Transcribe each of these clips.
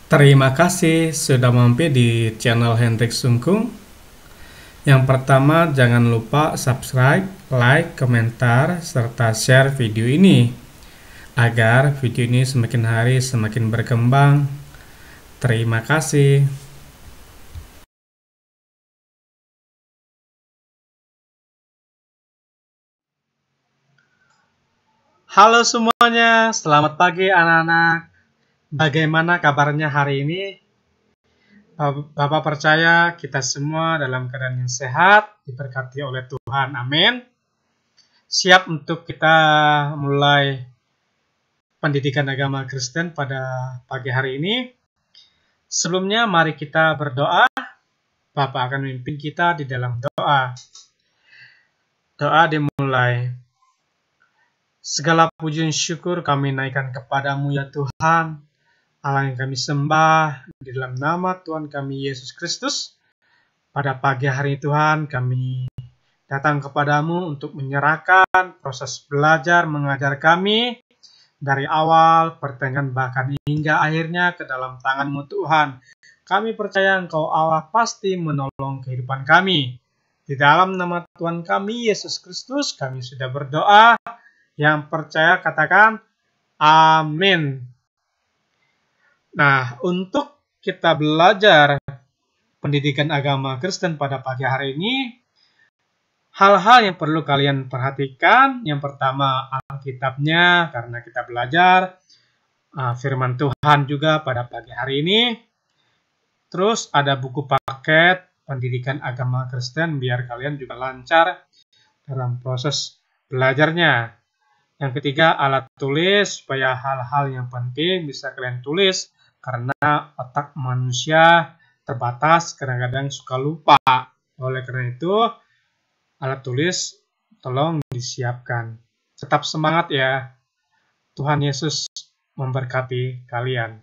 Terima kasih sudah mampir di channel Hendrik Sungkung. Yang pertama, jangan lupa subscribe, like, komentar, serta share video ini agar video ini semakin hari semakin berkembang. Terima kasih. Halo semuanya, selamat pagi anak-anak. Bagaimana kabarnya hari ini? Bapak percaya kita semua dalam keadaan yang sehat, diberkati oleh Tuhan. Amin. Siap untuk kita mulai pendidikan agama Kristen pada pagi hari ini. Sebelumnya mari kita berdoa. Bapak akan memimpin kita di dalam doa. Doa dimulai. Segala puji dan syukur kami naikkan kepadamu ya Tuhan, Allah yang kami sembah, di dalam nama Tuhan kami Yesus Kristus. Pada pagi hari Tuhan kami datang kepadamu untuk menyerahkan proses belajar mengajar kami dari awal, pertengahan, bahkan hingga akhirnya ke dalam tangan-Mu Tuhan. Kami percaya Engkau Allah pasti menolong kehidupan kami. Di dalam nama Tuhan kami Yesus Kristus kami sudah berdoa. Yang percaya katakan amin. Nah, untuk kita belajar pendidikan agama Kristen pada pagi hari ini, hal-hal yang perlu kalian perhatikan. Yang pertama, Alkitabnya, karena kita belajar firman Tuhan juga pada pagi hari ini. Terus ada buku paket pendidikan agama Kristen, biar kalian juga lancar dalam proses belajarnya. Yang ketiga, alat tulis, supaya hal-hal yang penting bisa kalian tulis. Karena otak manusia terbatas, kadang-kadang suka lupa. Oleh karena itu, alat tulis tolong disiapkan. Tetap semangat ya. Tuhan Yesus memberkati kalian.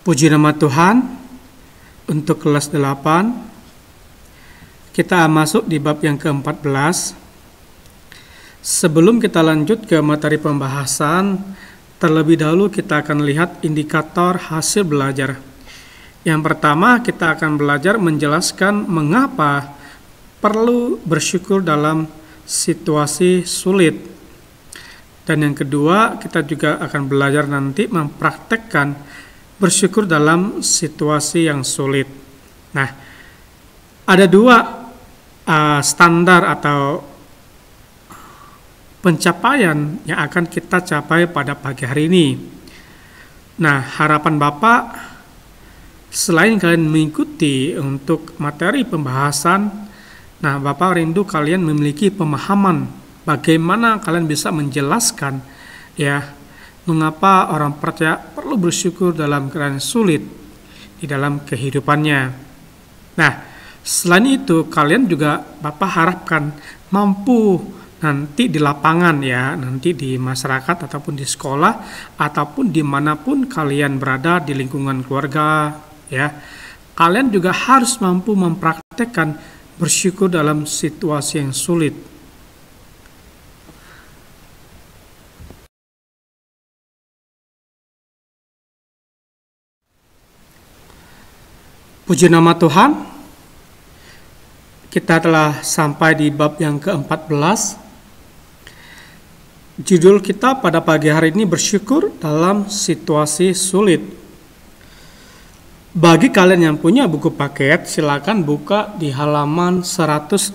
Puji nama Tuhan. Untuk kelas 8, kita masuk di bab yang ke-14. Sebelum kita lanjut ke materi pembahasan, terlebih dahulu kita akan lihat indikator hasil belajar. Yang pertama, kita akan belajar menjelaskan mengapa perlu bersyukur dalam situasi sulit. Dan yang kedua, kita juga akan belajar nanti mempraktekkan bersyukur dalam situasi yang sulit. Nah, ada dua standar atau pencapaian yang akan kita capai pada pagi hari ini. Nah, harapan Bapak, selain kalian mengikuti untuk materi pembahasan, nah Bapak rindu kalian memiliki pemahaman bagaimana kalian bisa menjelaskan ya mengapa orang percaya perlu bersyukur dalam keadaan sulit di dalam kehidupannya. Nah, selain itu, kalian juga Bapak harapkan mampu nanti di lapangan ya, nanti di masyarakat ataupun di sekolah, ataupun dimanapun kalian berada di lingkungan keluarga ya. Kalian juga harus mampu mempraktekkan bersyukur dalam situasi yang sulit. Puji nama Tuhan. Kita telah sampai di bab yang ke-14. Judul kita pada pagi hari ini bersyukur dalam situasi sulit. Bagi kalian yang punya buku paket, silakan buka di halaman 104.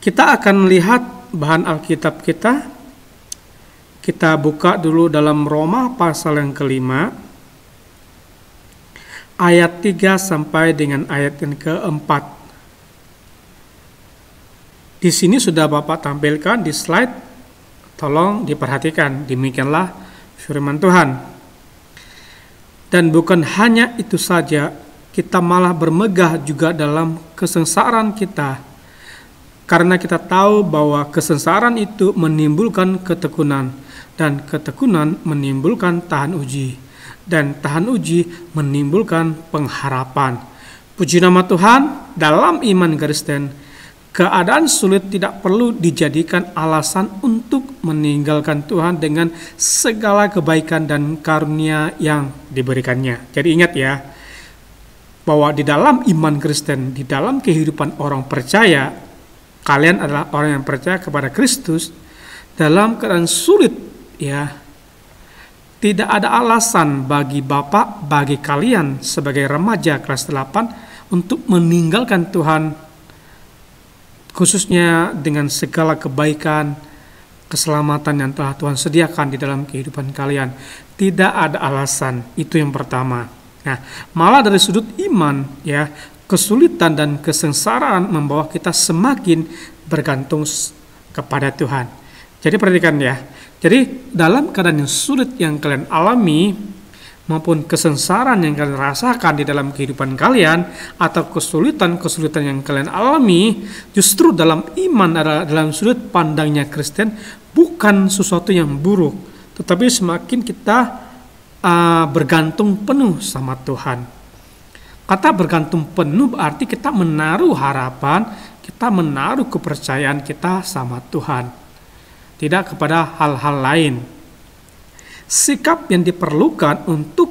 Kita akan lihat bahan Alkitab kita. Kita buka dulu dalam Roma pasal yang ke-5. Ayat 3 sampai dengan ayat yang ke-4. Di sini sudah Bapak tampilkan di slide. Tolong diperhatikan. Demikianlah firman Tuhan. Dan bukan hanya itu saja, kita malah bermegah juga dalam kesengsaraan kita. Karena kita tahu bahwa kesengsaraan itu menimbulkan ketekunan, dan ketekunan menimbulkan tahan uji. Dan tahan uji menimbulkan pengharapan. Puji nama Tuhan, dalam iman Kristen, keadaan sulit tidak perlu dijadikan alasan untuk meninggalkan Tuhan dengan segala kebaikan dan karunia yang diberikannya. Jadi ingat ya, bahwa di dalam iman Kristen, di dalam kehidupan orang percaya, kalian adalah orang yang percaya kepada Kristus, dalam keadaan sulit ya, tidak ada alasan bagi Bapak, bagi kalian sebagai remaja kelas 8 untuk meninggalkan Tuhan, khususnya dengan segala kebaikan, keselamatan yang telah Tuhan sediakan di dalam kehidupan kalian. Tidak ada alasan, itu yang pertama. Nah, malah dari sudut iman ya, kesulitan dan kesengsaraan membawa kita semakin bergantung kepada Tuhan. Jadi perhatikan ya. Jadi dalam keadaan yang sulit yang kalian alami maupun kesengsaraan yang kalian rasakan di dalam kehidupan kalian atau kesulitan-kesulitan yang kalian alami, justru dalam iman adalah dalam sudut pandangnya Kristen bukan sesuatu yang buruk, tetapi semakin kita bergantung penuh sama Tuhan. Kata bergantung penuh berarti kita menaruh harapan, kita menaruh kepercayaan kita sama Tuhan, tidak kepada hal-hal lain. Sikap yang diperlukan untuk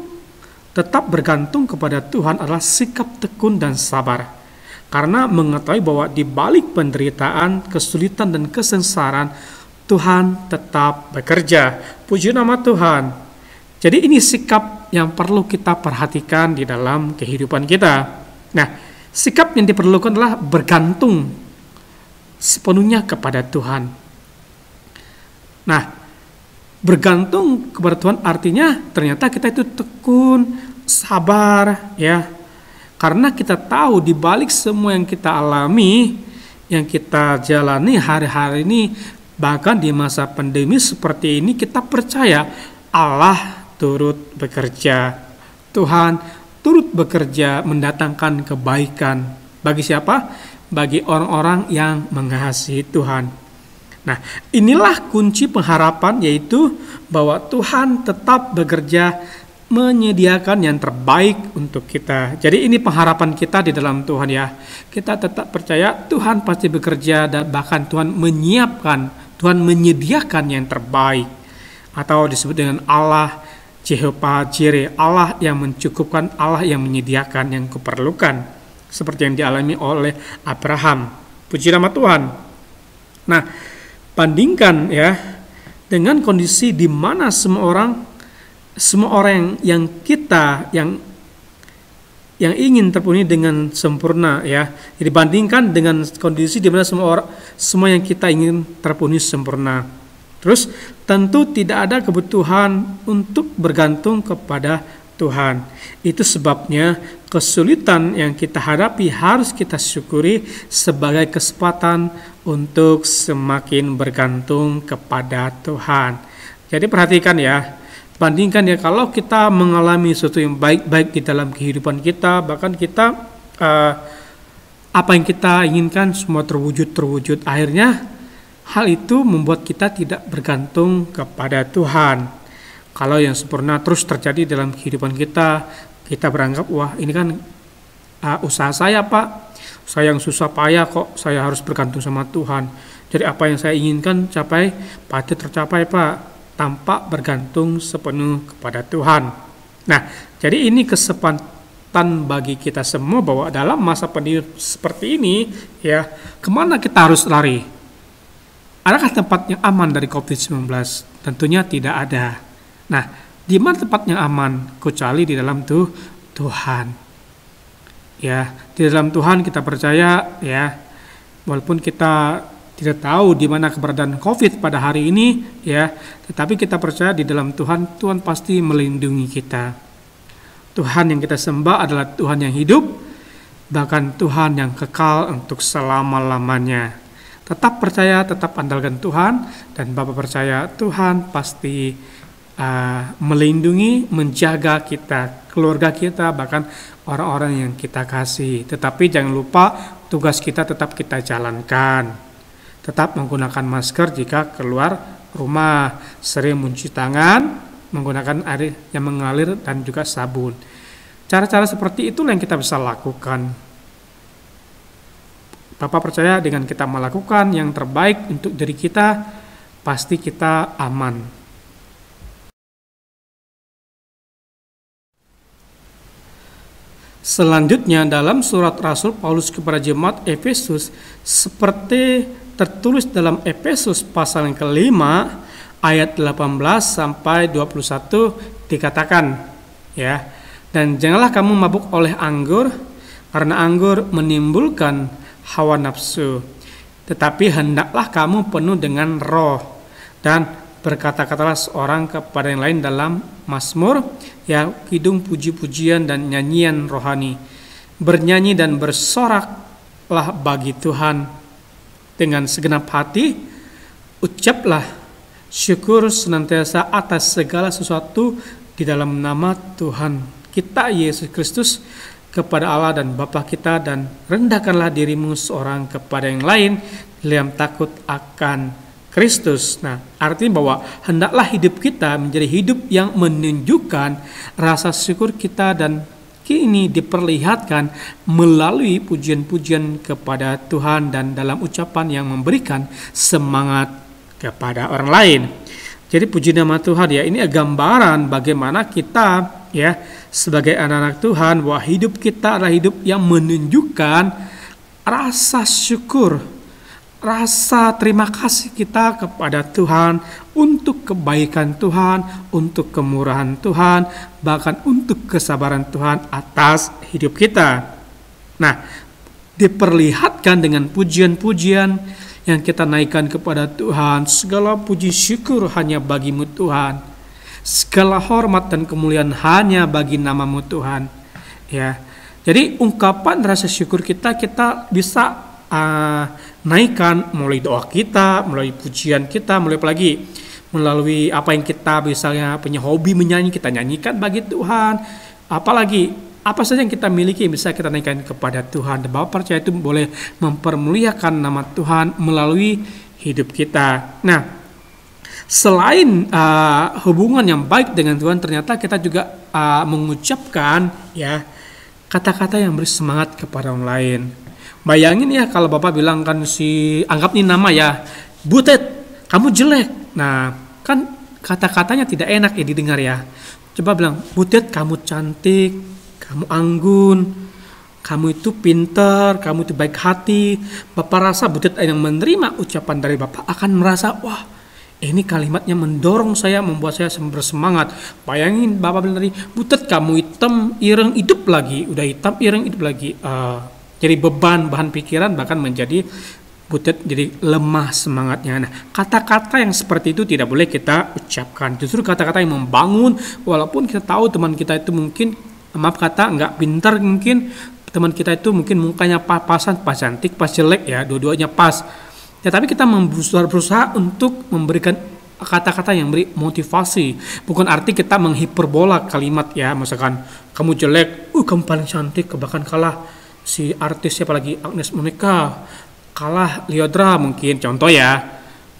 tetap bergantung kepada Tuhan adalah sikap tekun dan sabar. Karena mengetahui bahwa di balik penderitaan, kesulitan, dan kesengsaraan, Tuhan tetap bekerja. Puji nama Tuhan. Jadi ini sikap yang perlu kita perhatikan di dalam kehidupan kita. Nah, sikap yang diperlukan adalah bergantung sepenuhnya kepada Tuhan. Nah, bergantung kepada Tuhan artinya ternyata kita itu tekun, sabar ya. Karena kita tahu di balik semua yang kita alami, yang kita jalani hari-hari ini, bahkan di masa pandemi seperti ini, kita percaya Allah turut bekerja. Tuhan turut bekerja mendatangkan kebaikan. Bagi siapa? Bagi orang-orang yang mengasihi Tuhan. Nah, inilah kunci pengharapan, yaitu bahwa Tuhan tetap bekerja menyediakan yang terbaik untuk kita. Jadi ini pengharapan kita di dalam Tuhan ya. Kita tetap percaya Tuhan pasti bekerja dan bahkan Tuhan menyiapkan, Tuhan menyediakan yang terbaik. Atau disebut dengan Allah Jehovah Jireh, Allah yang mencukupkan, Allah yang menyediakan yang kuperlukan. Seperti yang dialami oleh Abraham. Puji nama Tuhan. Nah, bandingkan ya dengan kondisi di mana semua orang yang ingin terpenuhi dengan sempurna ya. Jadi bandingkan dengan kondisi di mana semua yang kita ingin terpenuhi sempurna. Terus tentu tidak ada kebutuhan untuk bergantung kepada Tuhan. Itu sebabnya kesulitan yang kita hadapi harus kita syukuri sebagai kesempatan untuk semakin bergantung kepada Tuhan. Jadi perhatikan ya, bandingkan ya, kalau kita mengalami sesuatu yang baik-baik di dalam kehidupan kita, bahkan kita apa yang kita inginkan semua terwujud, akhirnya hal itu membuat kita tidak bergantung kepada Tuhan. Kalau yang sempurna terus terjadi dalam kehidupan kita, kita beranggap, wah ini kan usaha saya Pak, saya yang susah payah kok, saya harus bergantung sama Tuhan. Jadi apa yang saya inginkan pasti tercapai Pak, tanpa bergantung sepenuh kepada Tuhan. Nah, jadi ini kesempatan bagi kita semua bahwa dalam masa pandemi seperti ini, ya, kemana kita harus lari? Adakah tempat yang aman dari COVID-19? Tentunya tidak ada. Nah, di mana tempat yang aman? Kecuali di dalam Tuhan. Ya, di dalam Tuhan kita percaya, ya, walaupun kita tidak tahu di mana keberadaan COVID pada hari ini, ya, tetapi kita percaya di dalam Tuhan, Tuhan pasti melindungi kita. Tuhan yang kita sembah adalah Tuhan yang hidup, bahkan Tuhan yang kekal untuk selama-lamanya. Tetap percaya, tetap andalkan Tuhan, dan Bapak percaya Tuhan pasti melindungi, menjaga kita, keluarga kita, bahkan orang-orang yang kita kasih. Tetapi jangan lupa tugas kita tetap kita jalankan. Tetap menggunakan masker jika keluar rumah, sering mencuci tangan, menggunakan air yang mengalir dan juga sabun. Cara-cara seperti itulah yang kita bisa lakukan. Bapak percaya dengan kita melakukan yang terbaik untuk diri kita, pasti kita aman. Selanjutnya dalam surat Rasul Paulus kepada jemaat Efesus, seperti tertulis dalam Efesus pasal yang kelima, ayat 18 sampai 21 dikatakan, ya, dan janganlah kamu mabuk oleh anggur, karena anggur menimbulkan hawa nafsu, tetapi hendaklah kamu penuh dengan roh, dan berkata-katalah seorang kepada yang lain dalam mazmur, ya, kidung puji-pujian dan nyanyian rohani. Bernyanyi dan bersoraklah bagi Tuhan dengan segenap hati, ucaplah syukur senantiasa atas segala sesuatu di dalam nama Tuhan kita Yesus Kristus kepada Allah dan Bapa kita, dan rendahkanlah dirimu seorang kepada yang lain dalam takut akan Kristus. Nah, artinya bahwa hendaklah hidup kita menjadi hidup yang menunjukkan rasa syukur kita, dan ini diperlihatkan melalui pujian-pujian kepada Tuhan dan dalam ucapan yang memberikan semangat kepada orang lain. Jadi puji nama Tuhan, ya, ini gambaran bagaimana kita, ya, sebagai anak-anak Tuhan, bahwa hidup kita adalah hidup yang menunjukkan rasa syukur, rasa terima kasih kita kepada Tuhan untuk kebaikan Tuhan, untuk kemurahan Tuhan, bahkan untuk kesabaran Tuhan atas hidup kita. Nah, diperlihatkan dengan pujian-pujian yang kita naikkan kepada Tuhan. Segala puji syukur hanya bagimu Tuhan, segala hormat dan kemuliaan hanya bagi namamu Tuhan, ya. Jadi ungkapan rasa syukur kita bisa naikkan melalui doa kita, melalui pujian kita, melalui apa yang kita misalnya punya hobi menyanyi, kita nyanyikan bagi Tuhan. Apalagi apa saja yang kita miliki bisa kita naikkan kepada Tuhan. Dan Bapak percaya itu boleh mempermuliakan nama Tuhan melalui hidup kita. Nah, selain hubungan yang baik dengan Tuhan, ternyata kita juga mengucapkan, ya, kata-kata yang beri semangat kepada orang lain. Bayangin, ya, kalau Bapak bilang kan anggap nih nama, ya, Butet, kamu jelek. Nah, kan kata-katanya tidak enak ya didengar, ya. Coba bilang, Butet, kamu cantik, kamu anggun, kamu itu pintar, kamu itu baik hati. Bapak rasa Butet yang menerima ucapan dari Bapak akan merasa, wah, ini kalimatnya mendorong saya, membuat saya bersemangat. Bayangin Bapak bilang tadi, Butet, kamu hitam, ireng, hidup lagi. Udah hitam, ireng, hidup lagi. Jadi bahan pikiran bahkan menjadi Butet jadi lemah semangatnya. Nah, kata-kata yang seperti itu tidak boleh kita ucapkan. Justru kata-kata yang membangun, walaupun kita tahu teman kita itu mungkin, maaf kata, nggak pintar, mungkin teman kita itu mungkin mukanya pas-pasan, pas cantik, pas jelek, ya, dua-duanya pas. Ya, tapi kita berusaha untuk memberikan kata-kata yang beri motivasi. Bukan arti kita menghiperbola kalimat, ya, misalkan kamu jelek, kamu paling cantik, bahkan kalah si artis siapa lagi, Agnes Monica, kalah Lyodra mungkin, contoh, ya.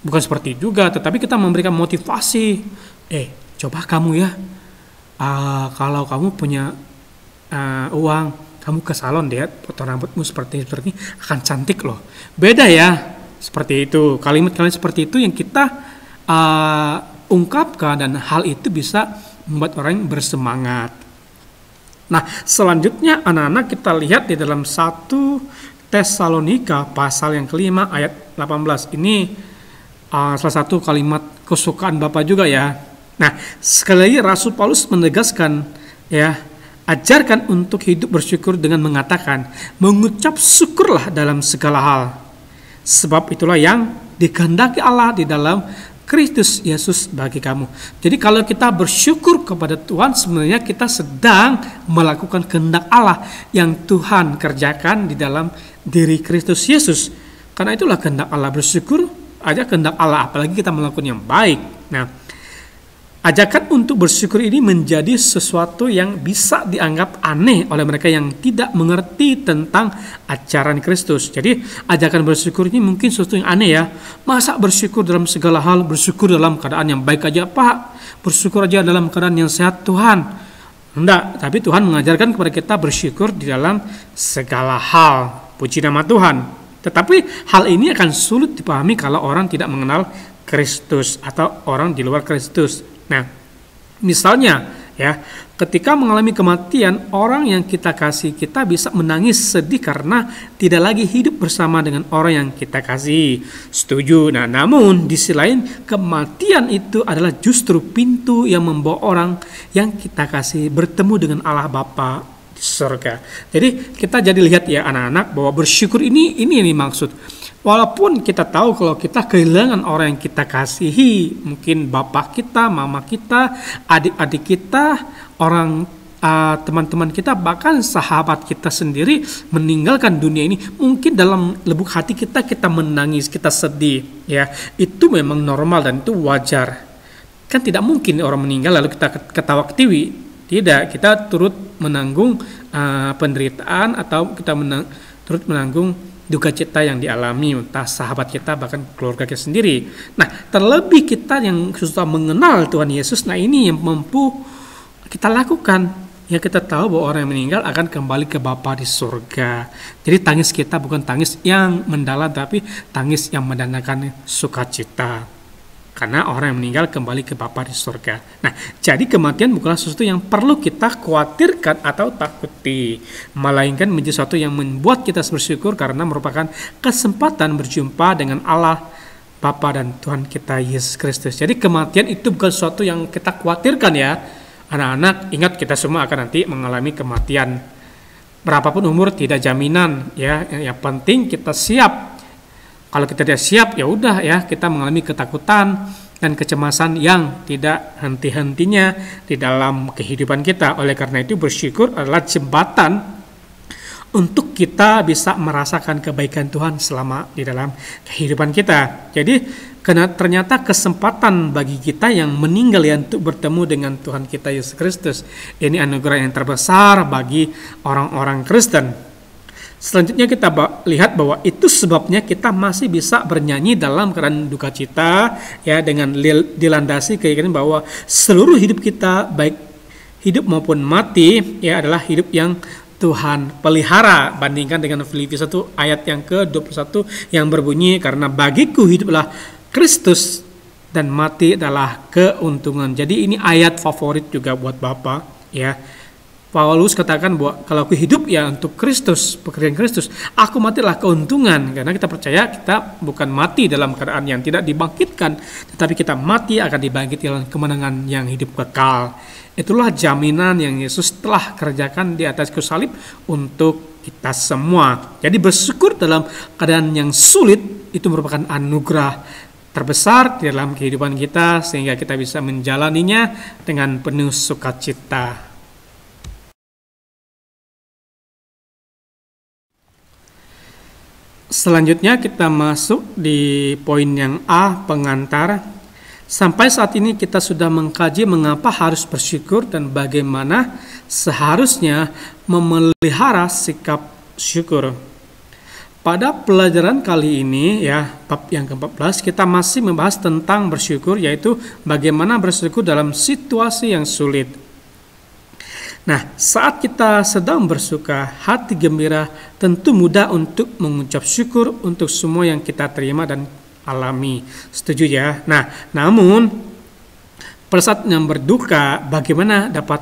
Bukan seperti juga, tetapi kita memberikan motivasi. Coba kamu, ya, kalau kamu punya uang, kamu ke salon deh, potong rambutmu seperti ini akan cantik loh. Beda, ya, seperti itu. Kalimat-kalimat seperti itu yang kita ungkapkan, dan hal itu bisa membuat orang bersemangat. Nah, selanjutnya anak-anak kita lihat di dalam 1 Tesalonika pasal yang kelima ayat 18. Ini salah satu kalimat kesukaan Bapak juga, ya. Nah, sekali lagi Rasul Paulus menegaskan, ya, ajarkan untuk hidup bersyukur dengan mengatakan, mengucap syukurlah dalam segala hal. Sebab itulah yang dikehendaki Allah di dalam Kristus Yesus bagi kamu. Jadi kalau kita bersyukur kepada Tuhan, sebenarnya kita sedang melakukan kehendak Allah yang Tuhan kerjakan di dalam diri Kristus Yesus. Karena itulah kehendak Allah, bersyukur aja kehendak Allah, apalagi kita melakukan yang baik. Nah, ajakan untuk bersyukur ini menjadi sesuatu yang bisa dianggap aneh oleh mereka yang tidak mengerti tentang ajaran Kristus. Jadi ajakan bersyukur ini mungkin sesuatu yang aneh, ya. Masa bersyukur dalam segala hal, bersyukur dalam keadaan yang baik aja, Pak? Bersyukur aja dalam keadaan yang sehat, Tuhan? Enggak, tapi Tuhan mengajarkan kepada kita bersyukur di dalam segala hal. Puji nama Tuhan. Tetapi hal ini akan sulit dipahami kalau orang tidak mengenal Kristus atau orang di luar Kristus. Nah, misalnya ya, ketika mengalami kematian, orang yang kita kasih, kita bisa menangis sedih karena tidak lagi hidup bersama dengan orang yang kita kasih. Setuju. Nah, namun di sisi lain, kematian itu adalah justru pintu yang membawa orang yang kita kasih bertemu dengan Allah Bapa di surga. Jadi kita jadi lihat ya anak-anak bahwa bersyukur ini maksud. Walaupun kita tahu kalau kita kehilangan orang yang kita kasihi, mungkin bapak kita, mama kita, adik-adik kita, orang teman-teman kita, bahkan sahabat kita sendiri meninggalkan dunia ini, mungkin dalam lubuk hati kita menangis, kita sedih, ya. Itu memang normal dan itu wajar. Kan tidak mungkin orang meninggal lalu kita ketawa ketiwi. Tidak, kita turut menanggung penderitaan atau kita turut menanggung duka cita yang dialami entah sahabat kita bahkan keluarga kita sendiri. Nah, terlebih kita yang susah mengenal Tuhan Yesus, nah ini yang mampu kita lakukan. Ya, kita tahu bahwa orang yang meninggal akan kembali ke Bapa di surga. Jadi tangis kita bukan tangis yang mendalam, tapi tangis yang mendatangkan sukacita. Karena orang yang meninggal kembali ke Bapa di surga. Nah, jadi kematian bukanlah sesuatu yang perlu kita khawatirkan atau takuti. Melainkan menjadi sesuatu yang membuat kita bersyukur karena merupakan kesempatan berjumpa dengan Allah Bapa dan Tuhan kita Yesus Kristus. Jadi kematian itu bukan sesuatu yang kita khawatirkan ya. Anak-anak, ingat kita semua akan nanti mengalami kematian. Berapapun umur tidak jaminan ya. Yang penting kita siap. Kalau kita tidak siap, ya udah ya, kita mengalami ketakutan dan kecemasan yang tidak henti-hentinya di dalam kehidupan kita. Oleh karena itu bersyukur adalah jembatan untuk kita bisa merasakan kebaikan Tuhan selama di dalam kehidupan kita. Jadi karena ternyata kesempatan bagi kita yang meninggal ya untuk bertemu dengan Tuhan kita Yesus Kristus. Ini anugerah yang terbesar bagi orang-orang Kristen. Selanjutnya kita lihat bahwa itu sebabnya kita masih bisa bernyanyi dalam keadaan duka cita ya, dengan dilandasi keyakinan bahwa seluruh hidup kita baik hidup maupun mati ya adalah hidup yang Tuhan pelihara. Bandingkan dengan Filipi 1 ayat yang ke-21 yang berbunyi, karena bagiku hiduplah Kristus dan mati adalah keuntungan. Jadi ini ayat favorit juga buat Bapak ya. Paulus katakan bahwa kalau aku hidup ya untuk Kristus, pekerjaan Kristus, aku matilah keuntungan. Karena kita percaya kita bukan mati dalam keadaan yang tidak dibangkitkan, tetapi kita mati akan dibangkit dalam kemenangan yang hidup kekal. Itulah jaminan yang Yesus telah kerjakan di atas kayu salib untuk kita semua. Jadi bersyukur dalam keadaan yang sulit itu merupakan anugerah terbesar di dalam kehidupan kita, sehingga kita bisa menjalaninya dengan penuh sukacita. Selanjutnya kita masuk di poin yang A, pengantar. Sampai saat ini kita sudah mengkaji mengapa harus bersyukur dan bagaimana seharusnya memelihara sikap syukur. Pada pelajaran kali ini ya, bab yang ke-14 kita masih membahas tentang bersyukur, yaitu bagaimana bersyukur dalam situasi yang sulit. Nah, saat kita sedang bersuka, hati gembira, tentu mudah untuk mengucap syukur untuk semua yang kita terima dan alami. Setuju ya? Nah, namun pada saat yang berduka, bagaimana dapat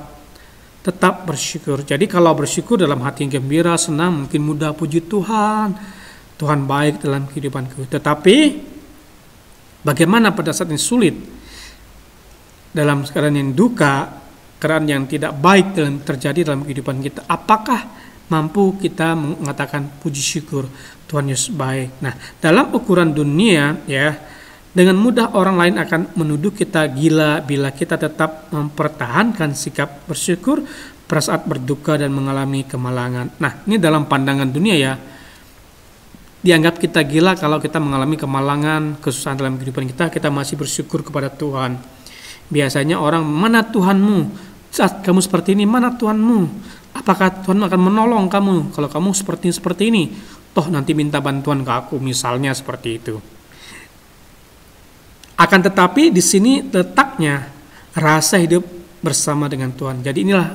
tetap bersyukur? Jadi kalau bersyukur dalam hati yang gembira, senang, mungkin mudah puji Tuhan. Tuhan baik dalam kehidupanku. Tetapi bagaimana pada saat yang sulit? Dalam keadaan yang duka, keadaan yang tidak baik dalam terjadi dalam kehidupan kita, apakah mampu kita mengatakan puji syukur Tuhan Yesus baik? Nah, dalam ukuran dunia ya, dengan mudah orang lain akan menuduh kita gila bila kita tetap mempertahankan sikap bersyukur pada saat berduka dan mengalami kemalangan. Nah, ini dalam pandangan dunia ya, dianggap kita gila kalau kita mengalami kemalangan, kesusahan dalam kehidupan kita masih bersyukur kepada Tuhan. Biasanya orang, mana Tuhanmu? Saat kamu seperti ini, mana Tuhanmu? Apakah Tuhan akan menolong kamu kalau kamu seperti ini? Toh nanti minta bantuan ke aku, misalnya seperti itu. Akan tetapi di sini letaknya rasa hidup bersama dengan Tuhan. Jadi inilah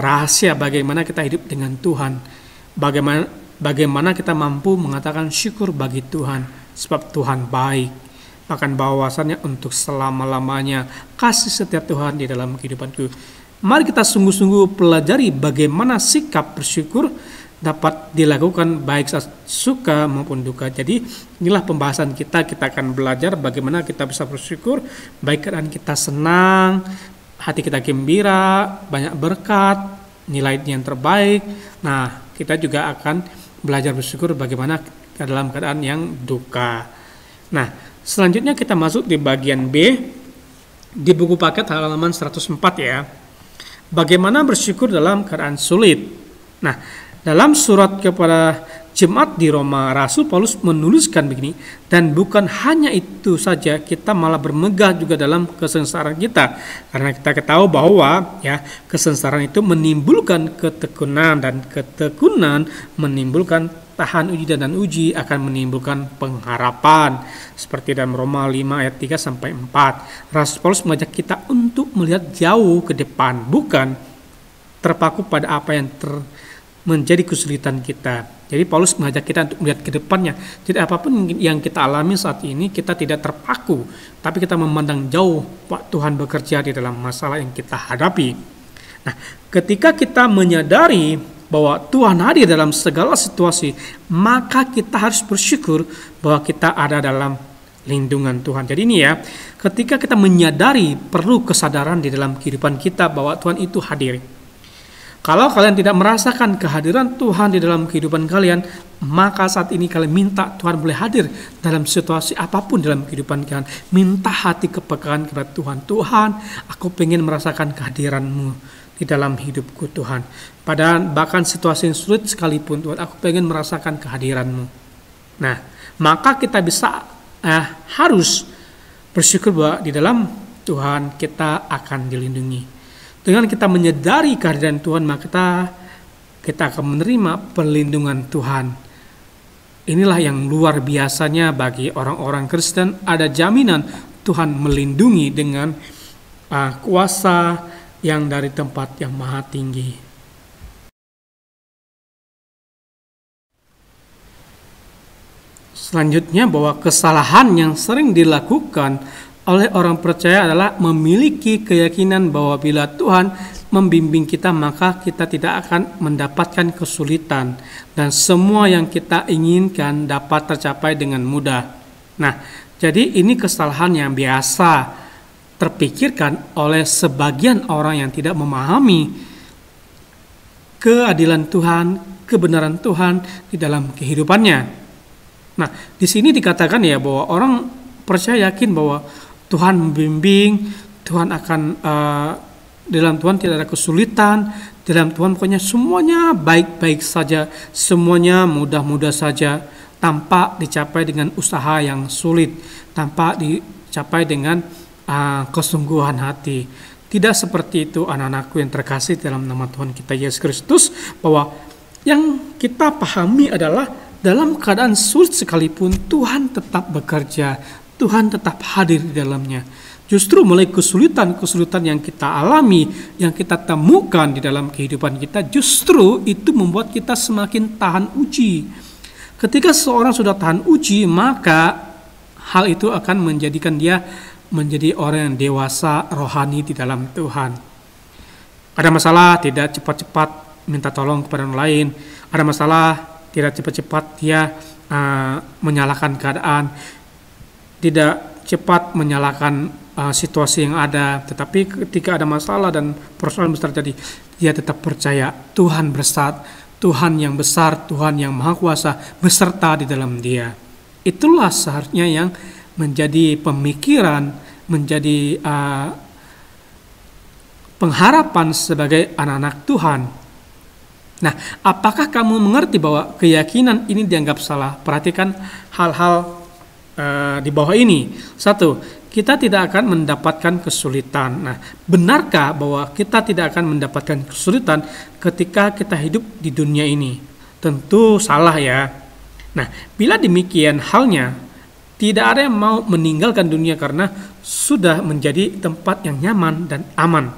rahasia bagaimana kita hidup dengan Tuhan. Bagaimana bagaimana kita mampu mengatakan syukur bagi Tuhan, sebab Tuhan baik. Bahkan bahwasannya untuk selama-lamanya kasih setiap Tuhan di dalam kehidupanku. Mari kita sungguh-sungguh pelajari bagaimana sikap bersyukur dapat dilakukan baik suka maupun duka. Jadi inilah pembahasan kita akan belajar bagaimana kita bisa bersyukur, baik keadaan kita senang, hati kita gembira, banyak berkat, nilai yang terbaik. Nah, kita juga akan belajar bersyukur bagaimana dalam keadaan yang duka. Nah, selanjutnya kita masuk di bagian B di buku paket halaman 104 ya. Bagaimana bersyukur dalam keadaan sulit. Nah, dalam surat kepada jemaat di Roma, Rasul Paulus menuliskan begini, dan bukan hanya itu saja, kita malah bermegah juga dalam kesengsaraan kita, karena kita ketahui bahwa ya kesengsaraan itu menimbulkan ketekunan, dan ketekunan menimbulkan tahan uji, dan uji akan menimbulkan pengharapan, seperti dalam Roma 5 ayat 3 sampai 4. Rasul Paulus mengajak kita untuk melihat jauh ke depan, bukan terpaku pada apa yang menjadi kesulitan kita. Jadi Paulus mengajak kita untuk melihat ke depannya. Jadi apapun yang kita alami saat ini, kita tidak terpaku, tapi kita memandang jauh Pak Tuhan bekerja di dalam masalah yang kita hadapi. Nah, ketika kita menyadari bahwa Tuhan hadir dalam segala situasi, maka kita harus bersyukur bahwa kita ada dalam lindungan Tuhan. Jadi ini ya, ketika kita menyadari perlu kesadaran di dalam kehidupan kita bahwa Tuhan itu hadir. Kalau kalian tidak merasakan kehadiran Tuhan di dalam kehidupan kalian, maka saat ini kalian minta Tuhan boleh hadir dalam situasi apapun dalam kehidupan kalian. Minta hati kepekaan kepada Tuhan. Tuhan, aku pengen merasakan kehadiran-Mu di dalam hidupku Tuhan. Padahal bahkan situasi yang sulit sekalipun Tuhan, aku pengen merasakan kehadiran-Mu. Nah, maka kita bisa harus bersyukur bahwa di dalam Tuhan kita akan dilindungi. Dengan kita menyadari kehadiran Tuhan, maka kita akan menerima perlindungan Tuhan. Inilah yang luar biasanya bagi orang-orang Kristen, ada jaminan Tuhan melindungi dengan kuasa yang dari tempat yang maha tinggi. Selanjutnya, bahwa kesalahan yang sering dilakukan oleh orang percaya adalah memiliki keyakinan bahwa bila Tuhan membimbing kita, maka kita tidak akan mendapatkan kesulitan dan semua yang kita inginkan dapat tercapai dengan mudah. Nah, jadi ini kesalahan yang biasa terpikirkan oleh sebagian orang yang tidak memahami keadilan Tuhan, kebenaran Tuhan di dalam kehidupannya. Nah, di sini dikatakan ya bahwa orang percaya yakin bahwa Tuhan membimbing, Tuhan akan dalam Tuhan tidak ada kesulitan, dalam Tuhan pokoknya semuanya baik-baik saja, semuanya mudah-mudah saja, tanpa dicapai dengan usaha yang sulit, tanpa dicapai dengan kesungguhan hati. Tidak seperti itu anak-anakku yang terkasih dalam nama Tuhan kita Yesus Kristus, bahwa yang kita pahami adalah dalam keadaan sulit sekalipun Tuhan tetap bekerja, Tuhan tetap hadir di dalamnya. Justru mulai kesulitan-kesulitan yang kita alami, yang kita temukan di dalam kehidupan kita, justru itu membuat kita semakin tahan uji. Ketika seorang sudah tahan uji, maka hal itu akan menjadikan dia menjadi orang yang dewasa rohani di dalam Tuhan. Ada masalah, tidak cepat-cepat minta tolong kepada orang lain. Ada masalah, tidak cepat-cepat dia menyalahkan keadaan, tidak cepat menyalahkan situasi yang ada, tetapi ketika ada masalah dan persoalan besar terjadi, dia tetap percaya Tuhan besar, Tuhan yang besar, Tuhan yang maha kuasa beserta di dalam dia. Itulah seharusnya yang menjadi pemikiran, menjadi pengharapan sebagai anak-anak Tuhan. Nah, apakah kamu mengerti bahwa keyakinan ini dianggap salah? Perhatikan hal-hal di bawah ini. 1, kita tidak akan mendapatkan kesulitan. Nah, benarkah bahwa kita tidak akan mendapatkan kesulitan ketika kita hidup di dunia ini? Tentu salah ya. Nah, bila demikian halnya, tidak ada yang mau meninggalkan dunia karena sudah menjadi tempat yang nyaman dan aman.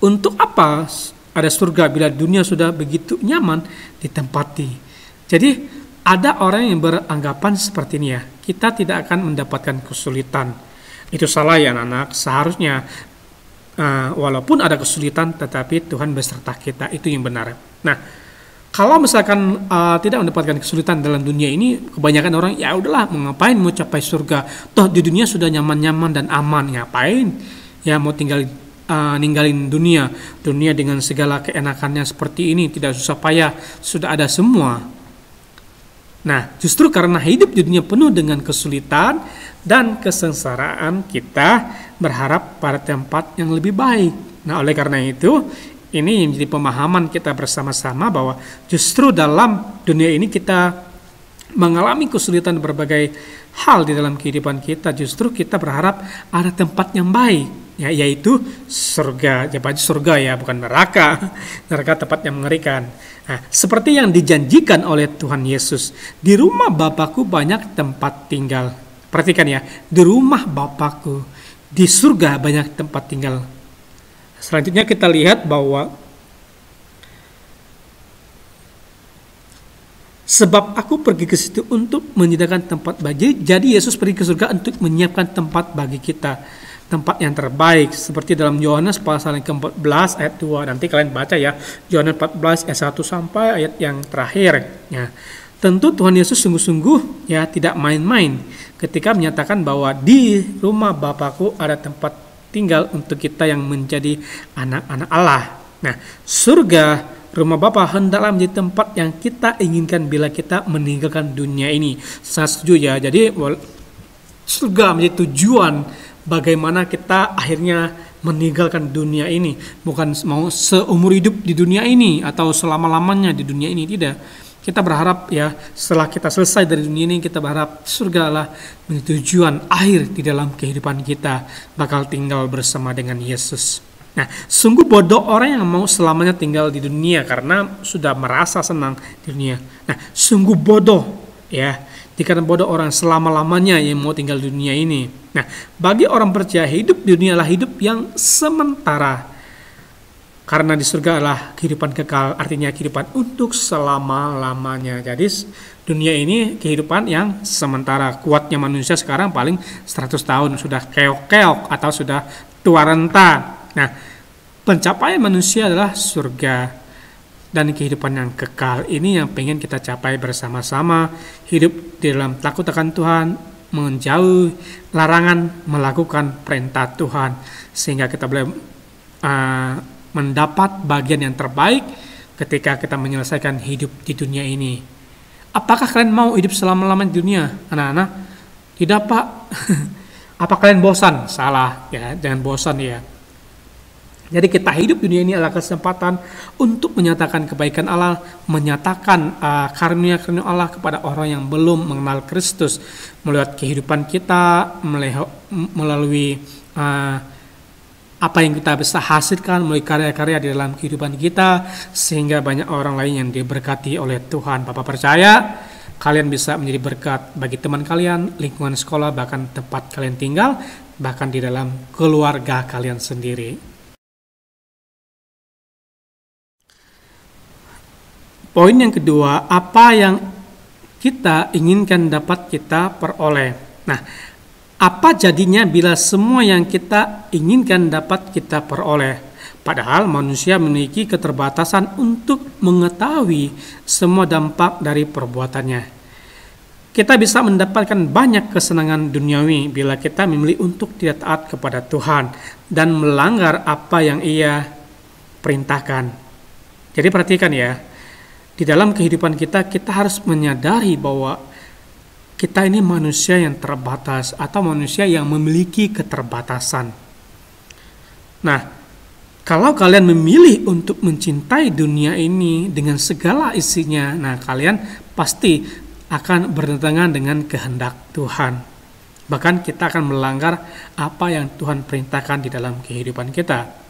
Untuk apa ada surga bila dunia sudah begitu nyaman ditempati? Jadi ada orang yang beranggapan seperti ini ya, kita tidak akan mendapatkan kesulitan. Itu salah ya anak-anak. Seharusnya walaupun ada kesulitan, tetapi Tuhan beserta kita. Itu yang benar. Nah, kalau misalkan tidak mendapatkan kesulitan dalam dunia ini, kebanyakan orang ya udahlah, mau ngapain mau capai surga? Toh di dunia sudah nyaman-nyaman dan aman, ngapain? Ya mau ninggalin dunia dengan segala keenakannya seperti ini, tidak susah payah, sudah ada semua. Nah, justru karena hidup di dunia penuh dengan kesulitan dan kesengsaraan, kita berharap pada tempat yang lebih baik. Nah, oleh karena itu, ini menjadi pemahaman kita bersama-sama bahwa justru dalam dunia ini kita mengalami kesulitan berbagai hal di dalam kehidupan kita. Justru kita berharap ada tempat yang baik, ya, yaitu surga. Surga ya, bukan neraka. Neraka tempat yang mengerikan. Nah, seperti yang dijanjikan oleh Tuhan Yesus, di rumah Bapakku banyak tempat tinggal. Perhatikan ya, di rumah Bapakku, di surga banyak tempat tinggal. Selanjutnya kita lihat bahwa sebab aku pergi ke situ untuk menyediakan tempat bagi. Jadi Yesus pergi ke surga untuk menyiapkan tempat bagi kita, tempat yang terbaik, seperti dalam Yohanes pasal yang ke-14 ayat 2. Nanti kalian baca ya, Yohanes 14 ayat 1 sampai ayat yang terakhir. Ya. Tentu Tuhan Yesus sungguh-sungguh ya tidak main-main ketika menyatakan bahwa di rumah Bapakku ada tempat tinggal untuk kita yang menjadi anak-anak Allah. Nah, surga, rumah Bapa hendaklah menjadi tempat yang kita inginkan bila kita meninggalkan dunia ini. Saya setuju ya. Jadi surga menjadi tujuan bagaimana kita akhirnya meninggalkan dunia ini. Bukan mau seumur hidup di dunia ini atau selama-lamanya di dunia ini, tidak. Kita berharap ya setelah kita selesai dari dunia ini, kita berharap surga lah menjadi tujuan akhir di dalam kehidupan kita, bakal tinggal bersama dengan Yesus. Nah, sungguh bodoh orang yang mau selamanya tinggal di dunia karena sudah merasa senang di dunia. Nah, sungguh bodoh ya, dikatakan bodoh orang selama-lamanya yang mau tinggal di dunia ini. Nah, bagi orang percaya, hidup di dunia adalah hidup yang sementara. Karena di surga adalah kehidupan kekal, artinya kehidupan untuk selama-lamanya. Jadi dunia ini kehidupan yang sementara. Kuatnya manusia sekarang paling 100 tahun, sudah keok-keok atau sudah tua renta. Nah, pencapaian manusia adalah surga. Dan kehidupan yang kekal ini yang pengen kita capai bersama-sama. Hidup di dalam takut akan Tuhan, menjauhi larangan, melakukan perintah Tuhan. Sehingga kita boleh mendapat bagian yang terbaik ketika kita menyelesaikan hidup di dunia ini. Apakah kalian mau hidup selama-lamanya di dunia, anak-anak? Tidak, Pak. Apa kalian bosan? Salah, ya, jangan bosan ya. Jadi kita hidup di dunia ini adalah kesempatan untuk menyatakan kebaikan Allah, menyatakan karunia-karunia Allah kepada orang yang belum mengenal Kristus, melihat kehidupan kita, melalui apa yang kita bisa hasilkan melalui karya-karya di dalam kehidupan kita, sehingga banyak orang lain yang diberkati oleh Tuhan. Bapak percaya kalian bisa menjadi berkat bagi teman kalian, lingkungan sekolah, bahkan tempat kalian tinggal, bahkan di dalam keluarga kalian sendiri. Poin yang kedua, apa yang kita inginkan dapat kita peroleh. Nah, apa jadinya bila semua yang kita inginkan dapat kita peroleh? Padahal manusia memiliki keterbatasan untuk mengetahui semua dampak dari perbuatannya. Kita bisa mendapatkan banyak kesenangan duniawi bila kita memilih untuk tidak taat kepada Tuhan dan melanggar apa yang Ia perintahkan. Jadi perhatikan ya, di dalam kehidupan kita harus menyadari bahwa kita ini manusia yang terbatas atau manusia yang memiliki keterbatasan. Nah, kalau kalian memilih untuk mencintai dunia ini dengan segala isinya, nah kalian pasti akan bertentangan dengan kehendak Tuhan. Bahkan kita akan melanggar apa yang Tuhan perintahkan di dalam kehidupan kita.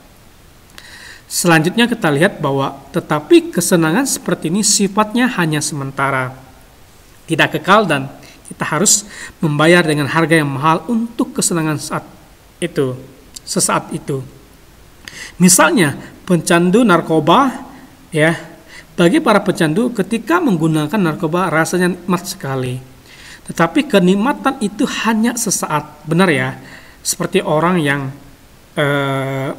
Selanjutnya kita lihat bahwa tetapi kesenangan seperti ini sifatnya hanya sementara, tidak kekal, dan kita harus membayar dengan harga yang mahal untuk kesenangan sesaat itu. Misalnya pencandu narkoba ya Bagi para pecandu, ketika menggunakan narkoba rasanya nikmat sekali. Tetapi kenikmatan itu hanya sesaat, benar ya? Seperti orang yang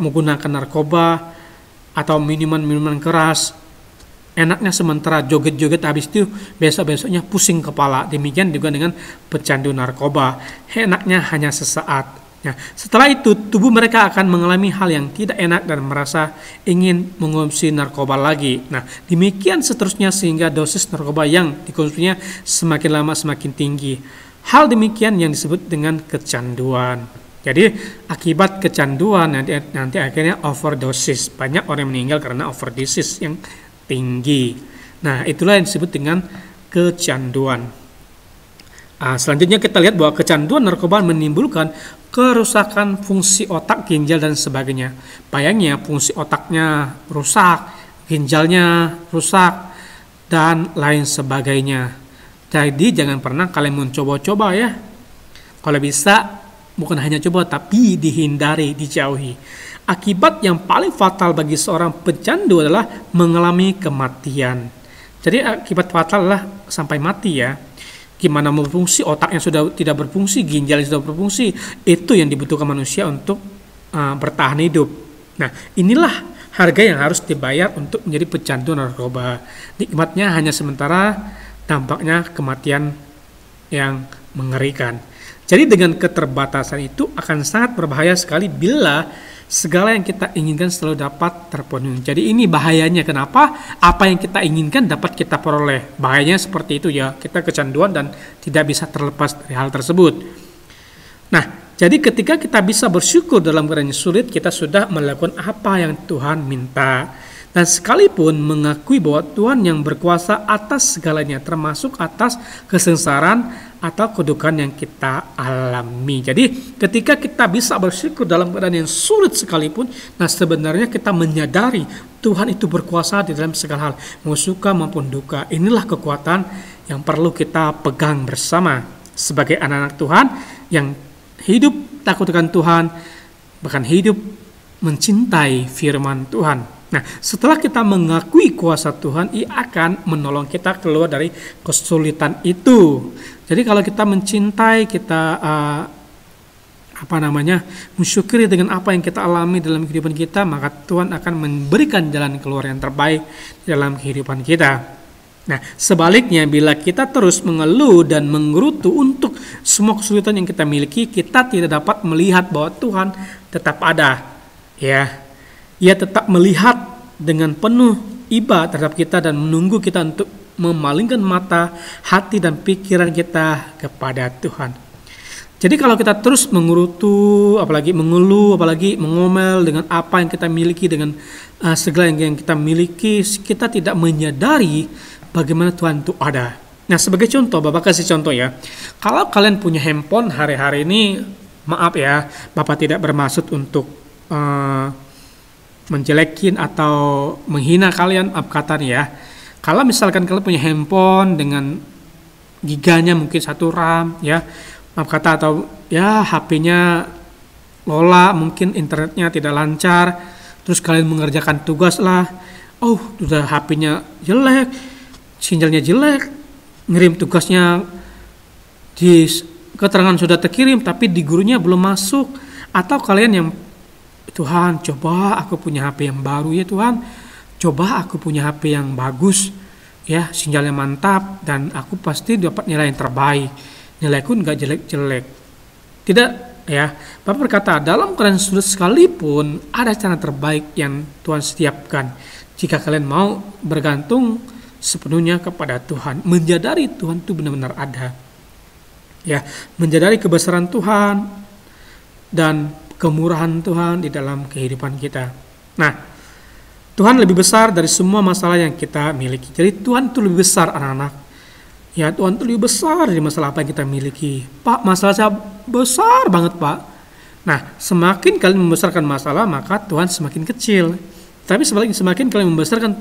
menggunakan narkoba atau minuman-minuman keras, enaknya sementara, joget-joget, habis itu besok-besoknya pusing kepala. Demikian juga dengan pecandu narkoba, enaknya hanya sesaat. Nah, setelah itu tubuh mereka akan mengalami hal yang tidak enak dan merasa ingin mengonsumsi narkoba lagi. Nah, demikian seterusnya sehingga dosis narkoba yang dikonsumsinya semakin lama semakin tinggi. Hal demikian yang disebut dengan kecanduan. Jadi akibat kecanduan nanti akhirnya overdosis. Banyak orang yang meninggal karena overdosis yang tinggi. Nah, itulah yang disebut dengan kecanduan. Selanjutnya kita lihat bahwa kecanduan narkoba menimbulkan kerusakan fungsi otak, ginjal, dan sebagainya. Bayangnya fungsi otaknya rusak, ginjalnya rusak, dan lain sebagainya. Jadi jangan pernah kalian mencoba-coba ya. Kalau bisa, bukan hanya coba, tapi dihindari, dijauhi. Akibat yang paling fatal bagi seorang pecandu adalah mengalami kematian. Jadi akibat fatal adalah sampai mati ya. Gimana mau berfungsi, otaknya sudah tidak berfungsi, ginjal sudah berfungsi, itu yang dibutuhkan manusia untuk bertahan hidup. Nah, inilah harga yang harus dibayar untuk menjadi pecandu narkoba. Nikmatnya hanya sementara, dampaknya kematian yang mengerikan. Jadi dengan keterbatasan itu akan sangat berbahaya sekali bila segala yang kita inginkan selalu dapat terpenuhi. Jadi ini bahayanya. Kenapa? Apa yang kita inginkan dapat kita peroleh. Bahayanya seperti itu ya. Kita kecanduan dan tidak bisa terlepas dari hal tersebut. Nah, jadi ketika kita bisa bersyukur dalam keadaan sulit, kita sudah melakukan apa yang Tuhan minta. Dan sekalipun mengakui bahwa Tuhan yang berkuasa atas segalanya, termasuk atas kesengsaraan atau kedukaan yang kita alami. Jadi ketika kita bisa bersyukur dalam keadaan yang sulit sekalipun, nah sebenarnya kita menyadari Tuhan itu berkuasa di dalam segala hal, mau suka maupun duka. Inilah kekuatan yang perlu kita pegang bersama sebagai anak-anak Tuhan yang hidup takut akan Tuhan, bahkan hidup mencintai firman Tuhan. Nah, setelah kita mengakui kuasa Tuhan, Ia akan menolong kita keluar dari kesulitan itu. Jadi kalau kita mencintai, kita mensyukuri dengan apa yang kita alami dalam kehidupan kita, maka Tuhan akan memberikan jalan keluar yang terbaik dalam kehidupan kita. Nah, sebaliknya bila kita terus mengeluh dan menggerutu untuk semua kesulitan yang kita miliki, kita tidak dapat melihat bahwa Tuhan tetap ada. Ya. Ia tetap melihat dengan penuh iba terhadap kita dan menunggu kita untuk memalingkan mata, hati, dan pikiran kita kepada Tuhan. Jadi kalau kita terus mengerutu, apalagi mengeluh, apalagi mengomel dengan apa yang kita miliki, dengan segala yang kita miliki, kita tidak menyadari bagaimana Tuhan itu ada. Nah, sebagai contoh, Bapak kasih contoh ya. Kalau kalian punya handphone hari-hari ini, maaf ya, Bapak tidak bermaksud untuk menjelekin atau menghina kalian, kata nih ya. Kalau misalkan kalian punya handphone dengan giganya mungkin 1 RAM ya, maaf kata, atau ya HP-nya lola, mungkin internetnya tidak lancar, terus kalian mengerjakan tugas lah, udah HP-nya jelek, sinyalnya jelek, ngirim tugasnya di keterangan sudah terkirim tapi di gurunya belum masuk, atau kalian yang Tuhan, coba aku punya HP yang baru ya Tuhan, coba aku punya HP yang bagus ya, sinyalnya mantap dan aku pasti dapat nilai yang terbaik, nilaiku nggak jelek-jelek. Tidak ya, Bapak berkata dalam keadaan sulit sekalipun ada cara terbaik yang Tuhan sediakan jika kalian mau bergantung sepenuhnya kepada Tuhan, menyadari Tuhan itu benar-benar ada ya, menyadari kebesaran Tuhan dan kemurahan Tuhan di dalam kehidupan kita. Nah, Tuhan lebih besar dari semua masalah yang kita miliki. Jadi Tuhan itu lebih besar, anak-anak. Ya, Tuhan itu lebih besar dari masalah apa yang kita miliki. Pak, masalah saya besar banget, Pak. Nah, semakin kalian membesarkan masalah, maka Tuhan semakin kecil. Tapi sebaliknya, semakin kalian membesarkan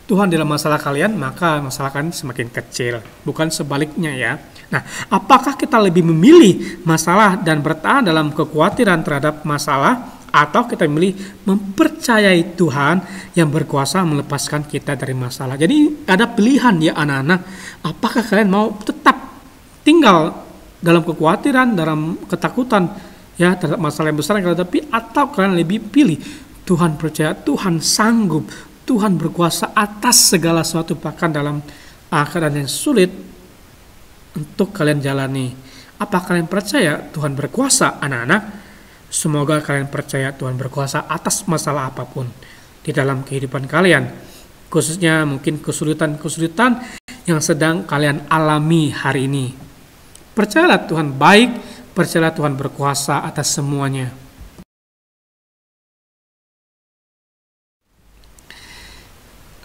Tuhan dalam masalah kalian, maka masalah kalian semakin kecil. Bukan sebaliknya ya. Nah, apakah kita lebih memilih masalah dan bertahan dalam kekhawatiran terhadap masalah, atau kita memilih mempercayai Tuhan yang berkuasa melepaskan kita dari masalah. Jadi ada pilihan ya anak-anak, apakah kalian mau tetap tinggal dalam kekhawatiran, dalam ketakutan ya terhadap masalah yang besar yang kalian hadapi, atau kalian lebih pilih Tuhan, percaya Tuhan sanggup, Tuhan berkuasa atas segala sesuatu, bahkan dalam keadaan yang sulit untuk kalian jalani. Apa kalian percaya Tuhan berkuasa, anak-anak? Semoga kalian percaya Tuhan berkuasa atas masalah apapun di dalam kehidupan kalian, khususnya mungkin kesulitan-kesulitan yang sedang kalian alami hari ini. Percayalah Tuhan baik, percayalah Tuhan berkuasa atas semuanya.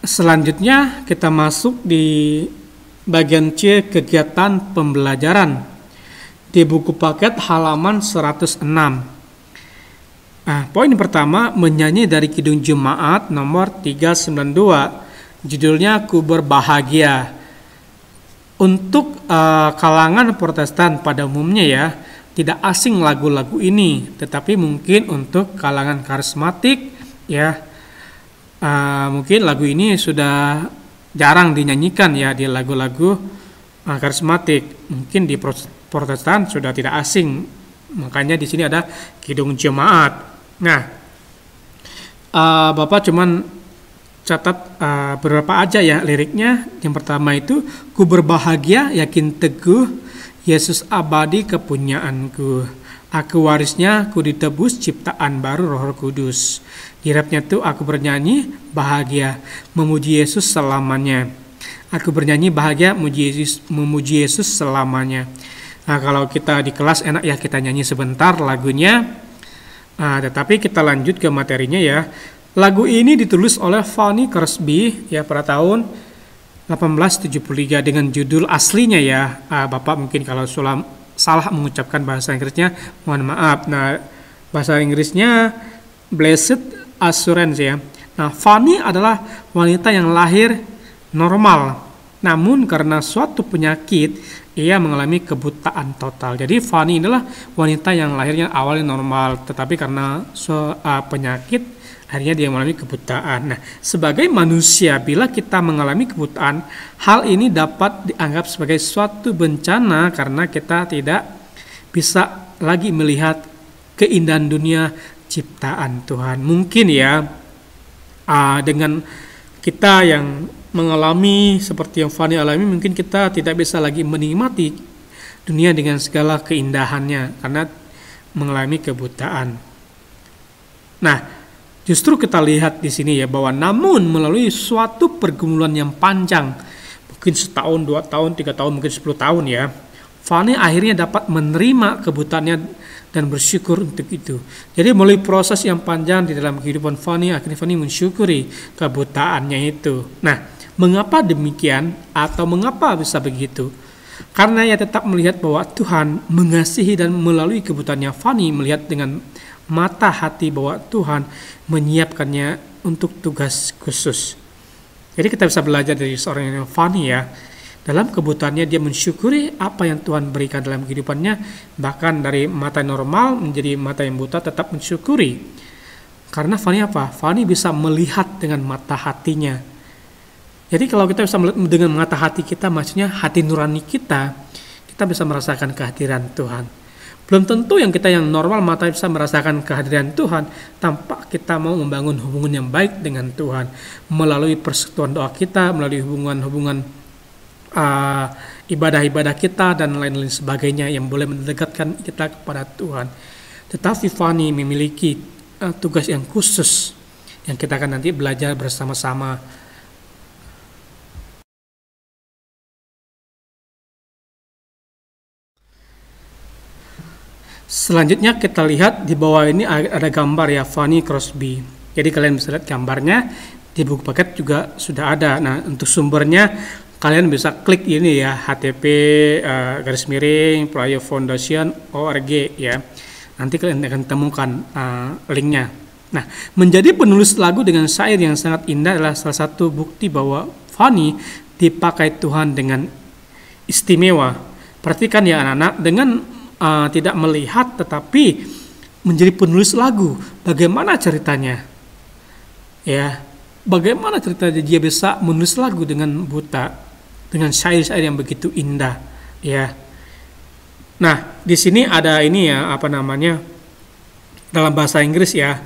Selanjutnya kita masuk di bagian C, kegiatan pembelajaran di buku paket halaman 106. Nah, poin pertama, menyanyi dari Kidung Jemaat nomor 392, judulnya Ku Berbahagia. Untuk kalangan Protestan pada umumnya ya, tidak asing lagu-lagu ini, tetapi mungkin untuk kalangan karismatik ya, mungkin lagu ini sudah jarang dinyanyikan ya di lagu-lagu karismatik. Mungkin di Protestan sudah tidak asing, makanya di sini ada Kidung Jemaat. Nah, Bapak cuman catat beberapa aja ya liriknya. Yang pertama itu, ku berbahagia yakin teguh, Yesus abadi kepunyaanku, aku warisnya, ku ditebus ciptaan baru Roh Kudus. Di rapnya tuh, aku bernyanyi bahagia memuji Yesus selamanya. Aku bernyanyi bahagia memuji Yesus selamanya. Nah, kalau kita di kelas enak ya kita nyanyi sebentar lagunya. Tetapi kita lanjut ke materinya ya. Lagu ini ditulis oleh Fanny Crosby ya pada tahun 1873 dengan judul aslinya ya. Bapak mungkin kalau salah mengucapkan bahasa Inggrisnya, mohon maaf. Nah, bahasa Inggrisnya Blessed Assurance ya. Nah, Fanny adalah wanita yang lahir normal, namun karena suatu penyakit ia mengalami kebutaan total. Jadi Fanny adalah wanita yang lahirnya awalnya normal, tetapi karena penyakit akhirnya dia mengalami kebutaan. Nah, sebagai manusia, bila kita mengalami kebutaan, hal ini dapat dianggap sebagai suatu bencana karena kita tidak bisa lagi melihat keindahan dunia ciptaan Tuhan. Mungkin ya, dengan kita yang mengalami seperti yang Fanny alami, mungkin kita tidak bisa lagi menikmati dunia dengan segala keindahannya karena mengalami kebutaan. Nah, justru kita lihat di sini ya bahwa namun melalui suatu pergumulan yang panjang, mungkin setahun, 2 tahun, 3 tahun, mungkin 10 tahun ya, Fanny akhirnya dapat menerima kebutaannya dan bersyukur untuk itu. Jadi melalui proses yang panjang di dalam kehidupan Fanny, akhirnya Fanny mensyukuri kebutaannya itu. Nah, mengapa demikian atau mengapa bisa begitu? Karena ia tetap melihat bahwa Tuhan mengasihi dan melalui kebutaannya Fanny melihat dengan mata hati bahwa Tuhan menyiapkannya untuk tugas khusus. Jadi kita bisa belajar dari seorang yang Fanny ya. Dalam kebutuhannya dia mensyukuri apa yang Tuhan berikan dalam kehidupannya. Bahkan dari mata normal menjadi mata yang buta tetap mensyukuri. Karena Fanny apa? Fanny bisa melihat dengan mata hatinya. Jadi kalau kita bisa melihat dengan mata hati kita, maksudnya hati nurani kita bisa merasakan kehadiran Tuhan. Belum tentu yang kita yang normal mata bisa merasakan kehadiran Tuhan tanpa kita mau membangun hubungan yang baik dengan Tuhan. Melalui persekutuan doa kita, melalui hubungan ibadah-ibadah kita dan lain-lain sebagainya yang boleh mendekatkan kita kepada Tuhan. Tetapi Fanny memiliki tugas yang khusus yang kita akan nanti belajar bersama-sama. Selanjutnya kita lihat di bawah ini ada gambar ya Fanny Crosby. Jadi kalian bisa lihat gambarnya di buku paket juga sudah ada. Nah, untuk sumbernya kalian bisa klik ini ya http://playofoundation.org ya. Nanti kalian akan temukan linknya. Nah, menjadi penulis lagu dengan syair yang sangat indah adalah salah satu bukti bahwa Fanny dipakai Tuhan dengan istimewa. Perhatikan ya anak-anak, dengan tidak melihat tetapi menjadi penulis lagu. Bagaimana ceritanya? Ya, bagaimana ceritanya dia bisa menulis lagu dengan buta, dengan syair-syair yang begitu indah, ya. Nah, di sini ada ini ya, apa namanya, dalam bahasa Inggris ya.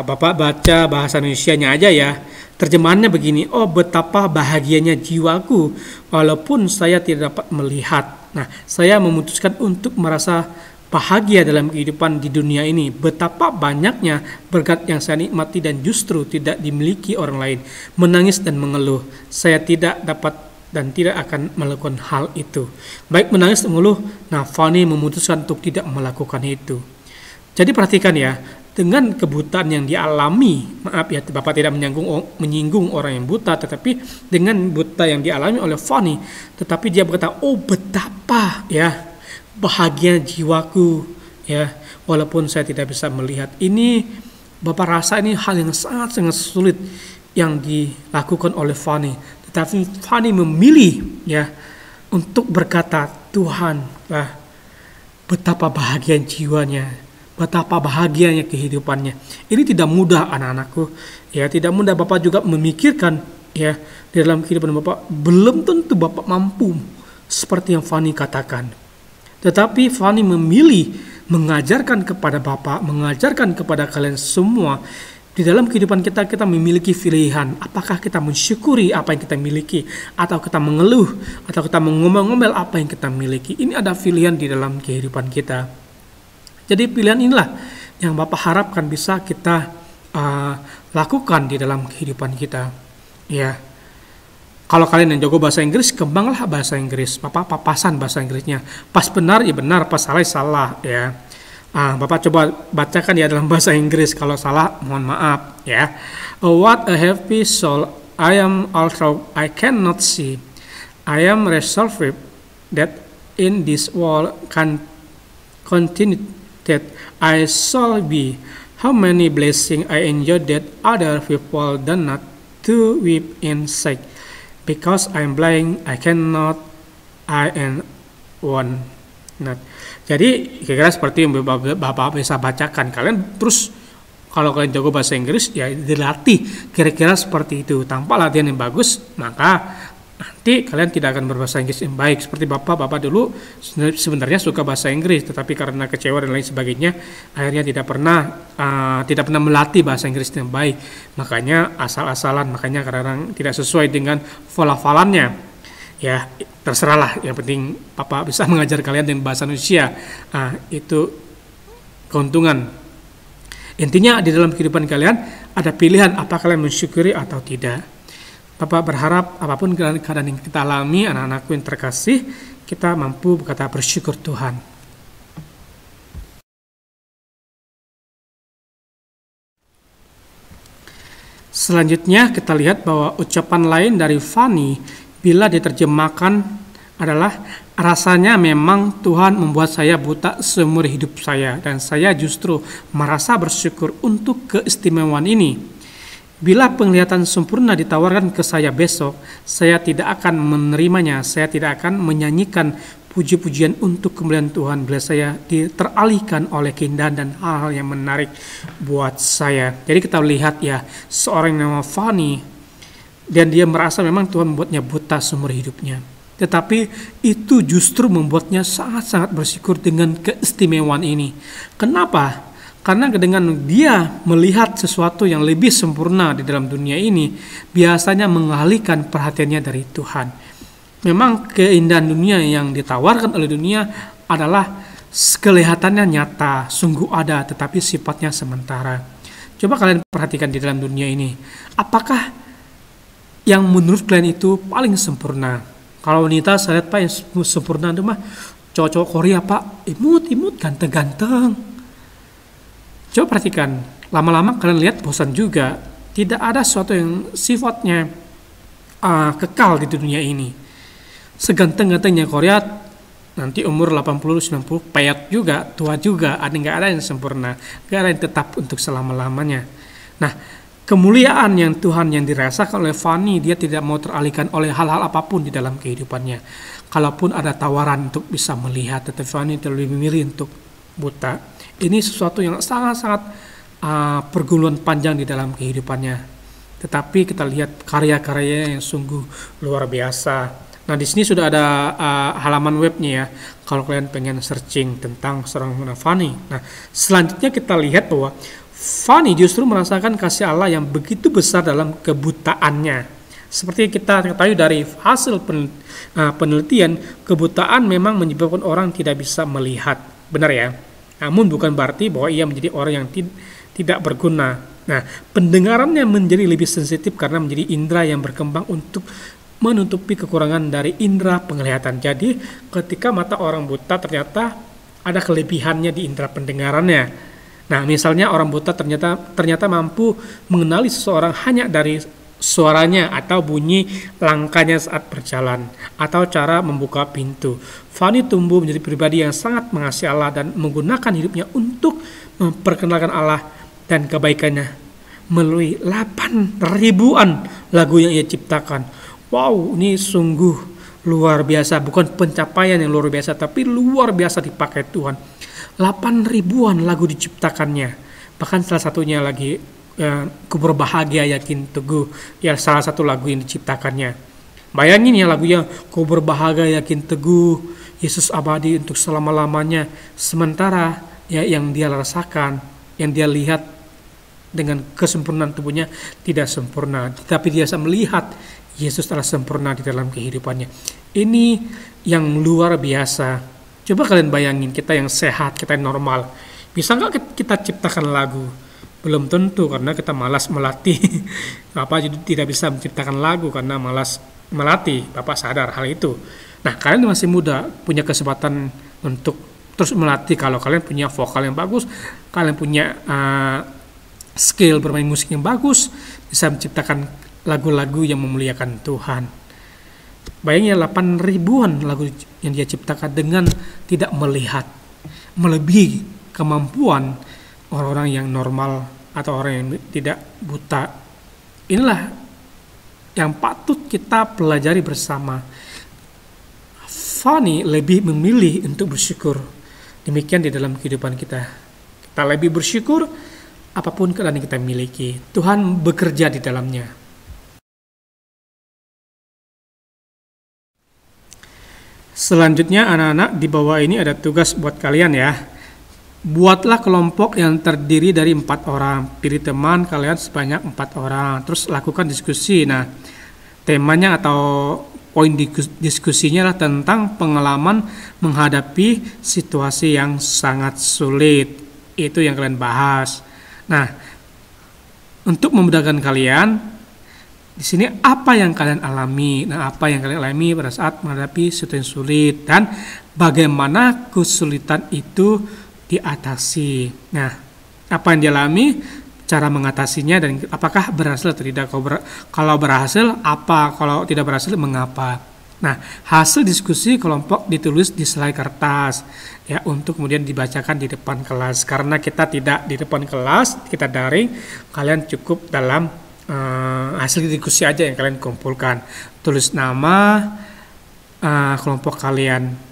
Bapak baca bahasa Indonesianya aja ya. Terjemahannya begini, oh betapa bahagianya jiwaku walaupun saya tidak dapat melihat. Nah, saya memutuskan untuk merasa bahagia dalam kehidupan di dunia ini. Betapa banyaknya berkat yang saya nikmati dan justru tidak dimiliki orang lain. Menangis dan mengeluh. Saya tidak dapat dan tidak akan melakukan hal itu. Baik menangis dan mengeluh, nah Fanny memutuskan untuk tidak melakukan itu. Jadi perhatikan ya, dengan kebutaan yang dialami, maaf ya, Bapak tidak menyinggung orang yang buta, tetapi dengan buta yang dialami oleh Fanny, tetapi dia berkata, oh betapa ya bahagia jiwaku ya, walaupun saya tidak bisa melihat. Ini Bapak rasa ini hal yang sangat-sangat sulit yang dilakukan oleh Fanny, tetapi Fanny memilih ya untuk berkata, Tuhan, betapa bahagia jiwanya, betapa bahagianya kehidupannya. Ini tidak mudah anak-anakku, ya tidak mudah. Bapak juga memikirkan ya di dalam kehidupan Bapak belum tentu Bapak mampu seperti yang Fanny katakan. Tetapi Fanny memilih mengajarkan kepada Bapak, mengajarkan kepada kalian semua, di dalam kehidupan kita memiliki pilihan. Apakah kita mensyukuri apa yang kita miliki, atau kita mengeluh, atau kita mengomel-ngomel apa yang kita miliki. Ini ada pilihan di dalam kehidupan kita. Jadi pilihan inilah yang Bapak harapkan bisa kita lakukan di dalam kehidupan kita. Ya, kalau kalian yang jago bahasa Inggris, kembanglah bahasa Inggris. Bapak papasan bahasa Inggrisnya. Pas benar ya benar, pas salah ya salah. Ya, Bapak coba bacakan ya dalam bahasa Inggris. Kalau salah, mohon maaf. Ya, what a happy soul I am, although I cannot see. I am resolved that in this world can continue that I shall be. How many blessings I enjoy that other people do not to weep in sight. Because I am blind, I cannot, I am one. Not. Jadi kira-kira seperti yang Bapak bisa bacakan. Kalian terus kalau kalian jago bahasa Inggris ya dilatih kira-kira seperti itu. Tanpa latihan yang bagus, maka nanti kalian tidak akan berbahasa Inggris yang baik. Seperti Bapak dulu sebenarnya suka bahasa Inggris, tetapi karena kecewa dan lain sebagainya, akhirnya tidak pernah melatih bahasa Inggris yang baik. Makanya asal-asalan, makanya kadang-kadang tidak sesuai dengan hafalannya. Ya, terserahlah. Yang penting Bapak bisa mengajar kalian dengan bahasa Indonesia. Itu keuntungan. Intinya di dalam kehidupan kalian ada pilihan apakah kalian mensyukuri atau tidak. Bapak berharap apapun keadaan yang kita alami, anak-anakku yang terkasih, kita mampu berkata bersyukur Tuhan. Selanjutnya kita lihat bahwa ucapan lain dari Fanny bila diterjemahkan adalah, rasanya memang Tuhan membuat saya buta seumur hidup saya, dan saya justru merasa bersyukur untuk keistimewaan ini. Bila penglihatan sempurna ditawarkan ke saya besok, saya tidak akan menerimanya. Saya tidak akan menyanyikan puji-pujian untuk kemuliaan Tuhan bila saya teralihkan oleh keindahan dan hal-hal yang menarik buat saya. Jadi kita lihat ya, seorang yang nama Fanny, dan dia merasa memang Tuhan membuatnya buta seumur hidupnya. Tetapi itu justru membuatnya sangat-sangat bersyukur dengan keistimewaan ini. Kenapa? Karena dengan dia melihat sesuatu yang lebih sempurna di dalam dunia ini, biasanya mengalihkan perhatiannya dari Tuhan. Memang keindahan dunia yang ditawarkan oleh dunia adalah kelihatannya nyata, sungguh ada, tetapi sifatnya sementara. Coba kalian perhatikan di dalam dunia ini, apakah yang menurut kalian itu paling sempurna? Kalau wanita, saya lihat Pak yang sempurna itu mah cowok-cowok Korea Pak, imut, ganteng-ganteng. Coba perhatikan, lama-lama kalian lihat bosan juga. Tidak ada sesuatu yang sifatnya kekal di dunia ini. Seganteng-gantengnya Korea, nanti umur 80-90, payat juga, tua juga. Nggak ada yang sempurna, nggak ada yang tetap untuk selama-lamanya. Nah, kemuliaan yang Tuhan yang dirasakan oleh Fanny, dia tidak mau teralihkan oleh hal-hal apapun di dalam kehidupannya. Kalaupun ada tawaran untuk bisa melihat, tetapi Fanny terlebih memilih untuk buta. Ini sesuatu yang sangat-sangat pergumulan panjang di dalam kehidupannya. Tetapi kita lihat karya-karyanya yang sungguh luar biasa. Nah, di sini sudah ada halaman webnya ya, kalau kalian pengen searching tentang seorang Fanny. Nah, selanjutnya kita lihat bahwa Fanny justru merasakan kasih Allah yang begitu besar dalam kebutaannya. Seperti kita ketahui dari hasil penelitian, kebutaan memang menyebabkan orang tidak bisa melihat. Benar ya? Namun bukan berarti bahwa ia menjadi orang yang tidak berguna. Nah, pendengarannya menjadi lebih sensitif karena menjadi indera yang berkembang untuk menutupi kekurangan dari indera penglihatan. Jadi, ketika mata orang buta ternyata ada kelebihannya di indera pendengarannya. Nah, misalnya orang buta ternyata mampu mengenali seseorang hanya dari suaranya atau bunyi langkahnya saat berjalan atau cara membuka pintu. Fanny tumbuh menjadi pribadi yang sangat mengasihi Allah dan menggunakan hidupnya untuk memperkenalkan Allah dan kebaikannya melalui 8 ribuan lagu yang ia ciptakan. Wow, ini sungguh luar biasa. Bukan pencapaian yang luar biasa, tapi luar biasa dipakai Tuhan. 8 ribuan lagu diciptakannya. Bahkan salah satunya lagi Ku Berbahagia Yakin Teguh, ya salah satu lagu yang diciptakannya. Bayangin ya lagunya, Ku Berbahagia Yakin Teguh, Yesus abadi untuk selama-lamanya. Sementara ya yang dia rasakan, yang dia lihat dengan kesempurnaan tubuhnya tidak sempurna, tetapi dia bisa melihat Yesus telah sempurna di dalam kehidupannya. Ini yang luar biasa. Coba kalian bayangin, kita yang sehat, kita yang normal, bisa nggak kita ciptakan lagu? Belum tentu, karena kita malas melatih. Bapak jadi tidak bisa menciptakan lagu karena malas melatih. Bapak sadar hal itu. Nah, kalian masih muda, punya kesempatan untuk terus melatih. Kalau kalian punya vokal yang bagus, kalian punya skill bermain musik yang bagus, bisa menciptakan lagu-lagu yang memuliakan Tuhan. Bayangin 8 ribuan lagu yang dia ciptakan dengan tidak melihat, melebihi kemampuan orang-orang yang normal atau orang yang tidak buta. Inilah yang patut kita pelajari bersama. Fanny lebih memilih untuk bersyukur. Demikian di dalam kehidupan kita. Kita lebih bersyukur apapun keadaan yang kita miliki. Tuhan bekerja di dalamnya. Selanjutnya anak-anak, di bawah ini ada tugas buat kalian ya. Buatlah kelompok yang terdiri dari 4 orang. Pilih teman kalian sebanyak 4 orang. Terus lakukan diskusi. Nah, temanya atau poin diskusinya adalah tentang pengalaman menghadapi situasi yang sangat sulit. Itu yang kalian bahas. Nah, untuk memudahkan kalian, di sini apa yang kalian alami? Nah, apa yang kalian alami pada saat menghadapi situasi yang sulit dan bagaimana kesulitan itu diatasi. Nah, apa yang dialami, cara mengatasinya, dan apakah berhasil atau tidak. Kalau berhasil, apa? Kalau tidak berhasil, mengapa? Nah, hasil diskusi kelompok ditulis di selai kertas ya, untuk kemudian dibacakan di depan kelas. Karena kita tidak di depan kelas, kita daring, kalian cukup dalam hasil diskusi aja yang kalian kumpulkan. Tulis nama kelompok kalian.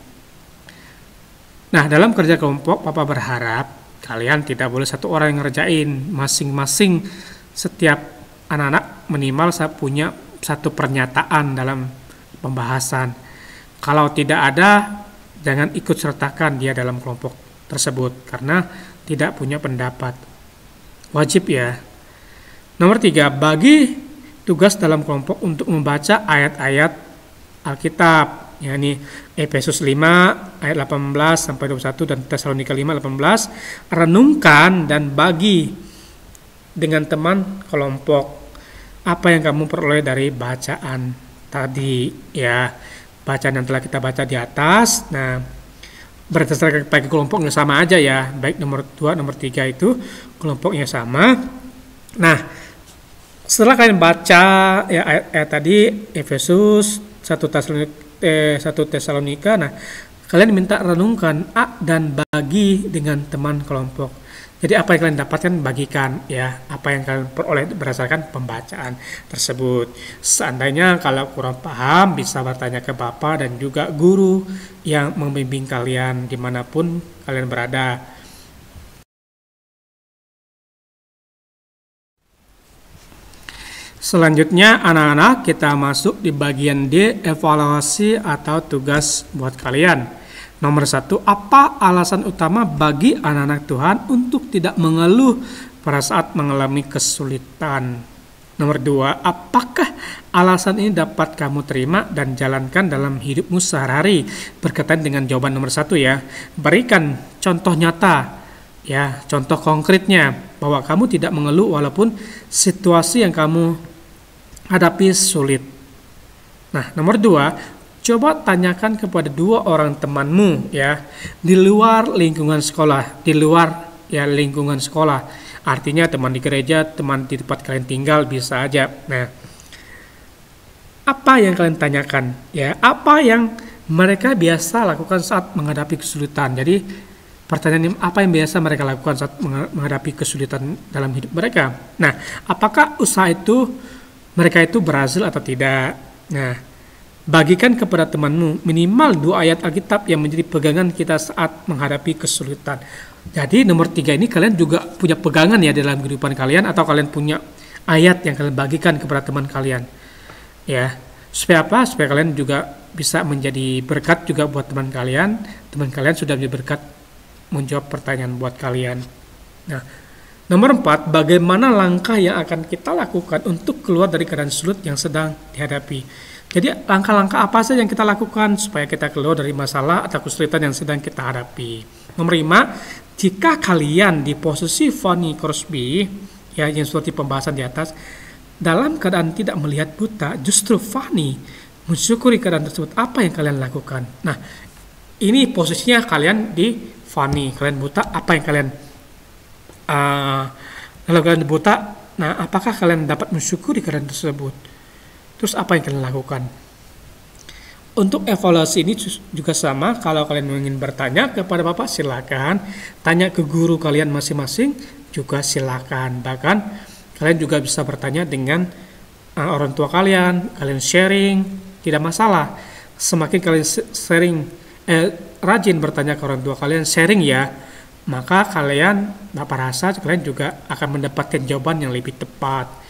Nah, dalam kerja kelompok, Papa berharap kalian tidak boleh satu orang yang ngerjain. Masing-masing setiap anak-anak minimal punya satu pernyataan dalam pembahasan. Kalau tidak ada, jangan ikut sertakan dia dalam kelompok tersebut karena tidak punya pendapat. Wajib ya. Nomor 3, bagi tugas dalam kelompok untuk membaca ayat-ayat Alkitab. Ya, ini Efesus 5 ayat 18 sampai 21 dan Tesalonika 5 18. Renungkan dan bagi dengan teman kelompok apa yang kamu peroleh dari bacaan tadi ya. Bacaan yang telah kita baca di atas. Nah, berdasarkan bagi kelompoknya sama aja ya. Baik nomor 2, nomor 3 itu kelompoknya sama. Nah, setelah kalian baca ya ayat tadi Efesus 1 Tesalonika, nah kalian minta renungkan dan bagi dengan teman kelompok. Jadi apa yang kalian dapatkan bagikan ya, apa yang kalian peroleh berdasarkan pembacaan tersebut. Seandainya kalau kurang paham bisa bertanya ke Bapak dan juga guru yang membimbing kalian dimanapun kalian berada. Selanjutnya anak-anak kita masuk di bagian D, evaluasi atau tugas buat kalian. Nomor 1, apa alasan utama bagi anak-anak Tuhan untuk tidak mengeluh pada saat mengalami kesulitan? Nomor 2, apakah alasan ini dapat kamu terima dan jalankan dalam hidupmu sehari-hari? Berkaitan dengan jawaban nomor 1 ya. Berikan contoh nyata, ya, contoh konkretnya bahwa kamu tidak mengeluh walaupun situasi yang kamu hadapi sulit. Nah, nomor 2, coba tanyakan kepada 2 orang temanmu ya di luar lingkungan sekolah, lingkungan sekolah. Artinya teman di gereja, teman di tempat kalian tinggal bisa aja. Nah, apa yang kalian tanyakan? Ya, apa yang mereka biasa lakukan saat menghadapi kesulitan? Jadi, pertanyaan apa yang biasa mereka lakukan saat menghadapi kesulitan dalam hidup mereka? Nah, apakah usaha itu mereka itu berhasil atau tidak? Nah, bagikan kepada temanmu minimal 2 ayat Alkitab yang menjadi pegangan kita saat menghadapi kesulitan. Jadi nomor 3 ini kalian juga punya pegangan ya dalam kehidupan kalian, atau kalian punya ayat yang kalian bagikan kepada teman kalian. Ya, supaya apa? Supaya kalian juga bisa menjadi berkat juga buat teman kalian. Teman kalian sudah menjadi berkat menjawab pertanyaan buat kalian. Nah, nomor 4, bagaimana langkah yang akan kita lakukan untuk keluar dari keadaan sulit yang sedang dihadapi. Jadi langkah-langkah apa saja yang kita lakukan supaya kita keluar dari masalah atau kesulitan yang sedang kita hadapi. Nomor 5, jika kalian di posisi Fanny Crosby, ya yang seperti pembahasan di atas, dalam keadaan tidak melihat buta, justru Fanny mensyukuri keadaan tersebut, apa yang kalian lakukan? Nah, ini posisinya kalian di Fanny, kalian buta, apa yang kalian kalau kalian buta, nah apakah kalian dapat mensyukuri keadaan tersebut? Terus apa yang kalian lakukan? Untuk evaluasi ini juga sama, kalau kalian ingin bertanya kepada Bapak silakan, tanya ke guru kalian masing-masing juga silakan. Bahkan kalian juga bisa bertanya dengan orang tua kalian sharing, tidak masalah. Semakin kalian rajin bertanya ke orang tua kalian, sharing ya, maka Bapak rasa kalian juga akan mendapatkan jawaban yang lebih tepat.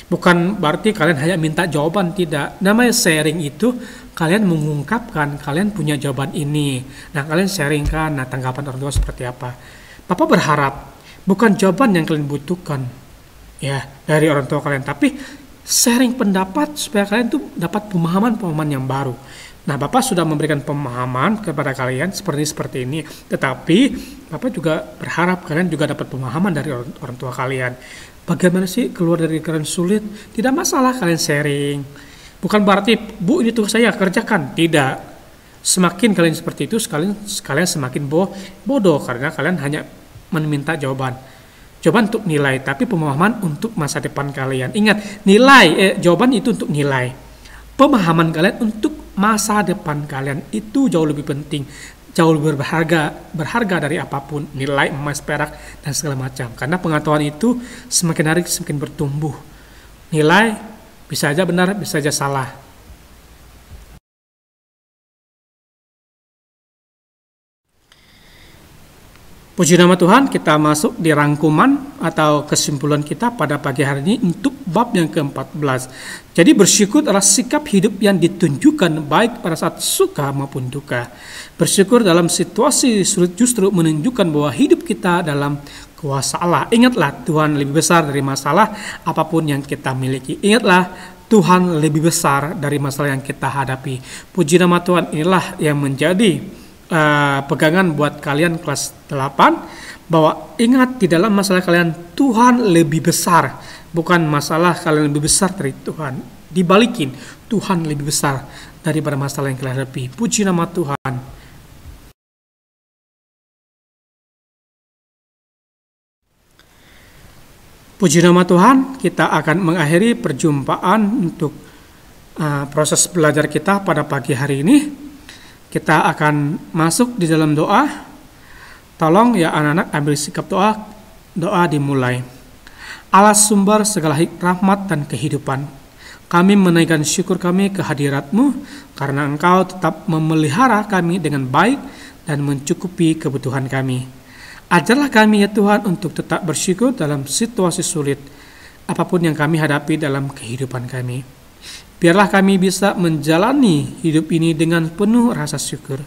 Bukan berarti kalian hanya minta jawaban, tidak. Namanya sharing itu kalian mengungkapkan, kalian punya jawaban ini. Nah, kalian sharingkan, nah tanggapan orang tua seperti apa. Bapak berharap bukan jawaban yang kalian butuhkan ya dari orang tua kalian, tapi sharing pendapat supaya kalian tuh dapat pemahaman yang baru. Nah, Bapak sudah memberikan pemahaman kepada kalian seperti ini, tetapi Bapak juga berharap kalian juga dapat pemahaman dari orang tua kalian. Bagaimana sih keluar dari keadaan sulit? Tidak masalah kalian sharing. Bukan berarti, Bu, ini tugas saya, kerjakan. Tidak. Semakin kalian seperti itu, kalian semakin bodoh, karena kalian hanya meminta jawaban. Jawaban untuk nilai, tapi pemahaman untuk masa depan kalian. Ingat, jawaban itu untuk nilai. Pemahaman kalian untuk masa depan kalian itu jauh lebih penting, jauh lebih berharga dari apapun, nilai emas, perak, dan segala macam. Karena pengetahuan itu semakin hari semakin bertumbuh. Nilai bisa aja benar, bisa aja salah. Puji nama Tuhan, kita masuk di rangkuman atau kesimpulan kita pada pagi hari ini untuk bab yang ke-14. Jadi bersyukur adalah sikap hidup yang ditunjukkan baik pada saat suka maupun duka. Bersyukur dalam situasi sulit justru menunjukkan bahwa hidup kita dalam kuasa Allah. Ingatlah, Tuhan lebih besar dari masalah apapun yang kita miliki. Ingatlah, Tuhan lebih besar dari masalah yang kita hadapi. Puji nama Tuhan, inilah yang menjadi pegangan buat kalian kelas 8, bahwa ingat di dalam masalah kalian Tuhan lebih besar, bukan masalah kalian lebih besar dari Tuhan. Dibalikin, Tuhan lebih besar daripada masalah yang kalian hadapi. Puji nama Tuhan. Puji nama Tuhan, kita akan mengakhiri perjumpaan untuk proses belajar kita pada pagi hari ini. Kita akan masuk di dalam doa. Tolong ya anak-anak ambil sikap doa. Doa dimulai. Allah sumber segala rahmat dan kehidupan, kami menaikkan syukur kami ke hadirat-Mu karena Engkau tetap memelihara kami dengan baik dan mencukupi kebutuhan kami. Ajarlah kami ya Tuhan untuk tetap bersyukur dalam situasi sulit. apapun yang kami hadapi dalam kehidupan kami. Biarlah kami bisa menjalani hidup ini dengan penuh rasa syukur.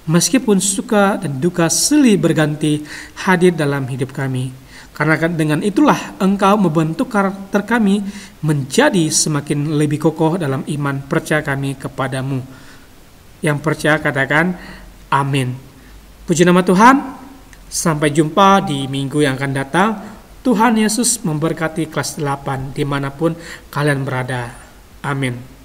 Meskipun suka dan duka silih berganti hadir dalam hidup kami. Karena dengan itulah Engkau membentuk karakter kami menjadi semakin lebih kokoh dalam iman percaya kami kepadamu. Yang percaya katakan amin. Puji nama Tuhan. Sampai jumpa di minggu yang akan datang. Tuhan Yesus memberkati kelas 8 dimanapun kalian berada. Amin.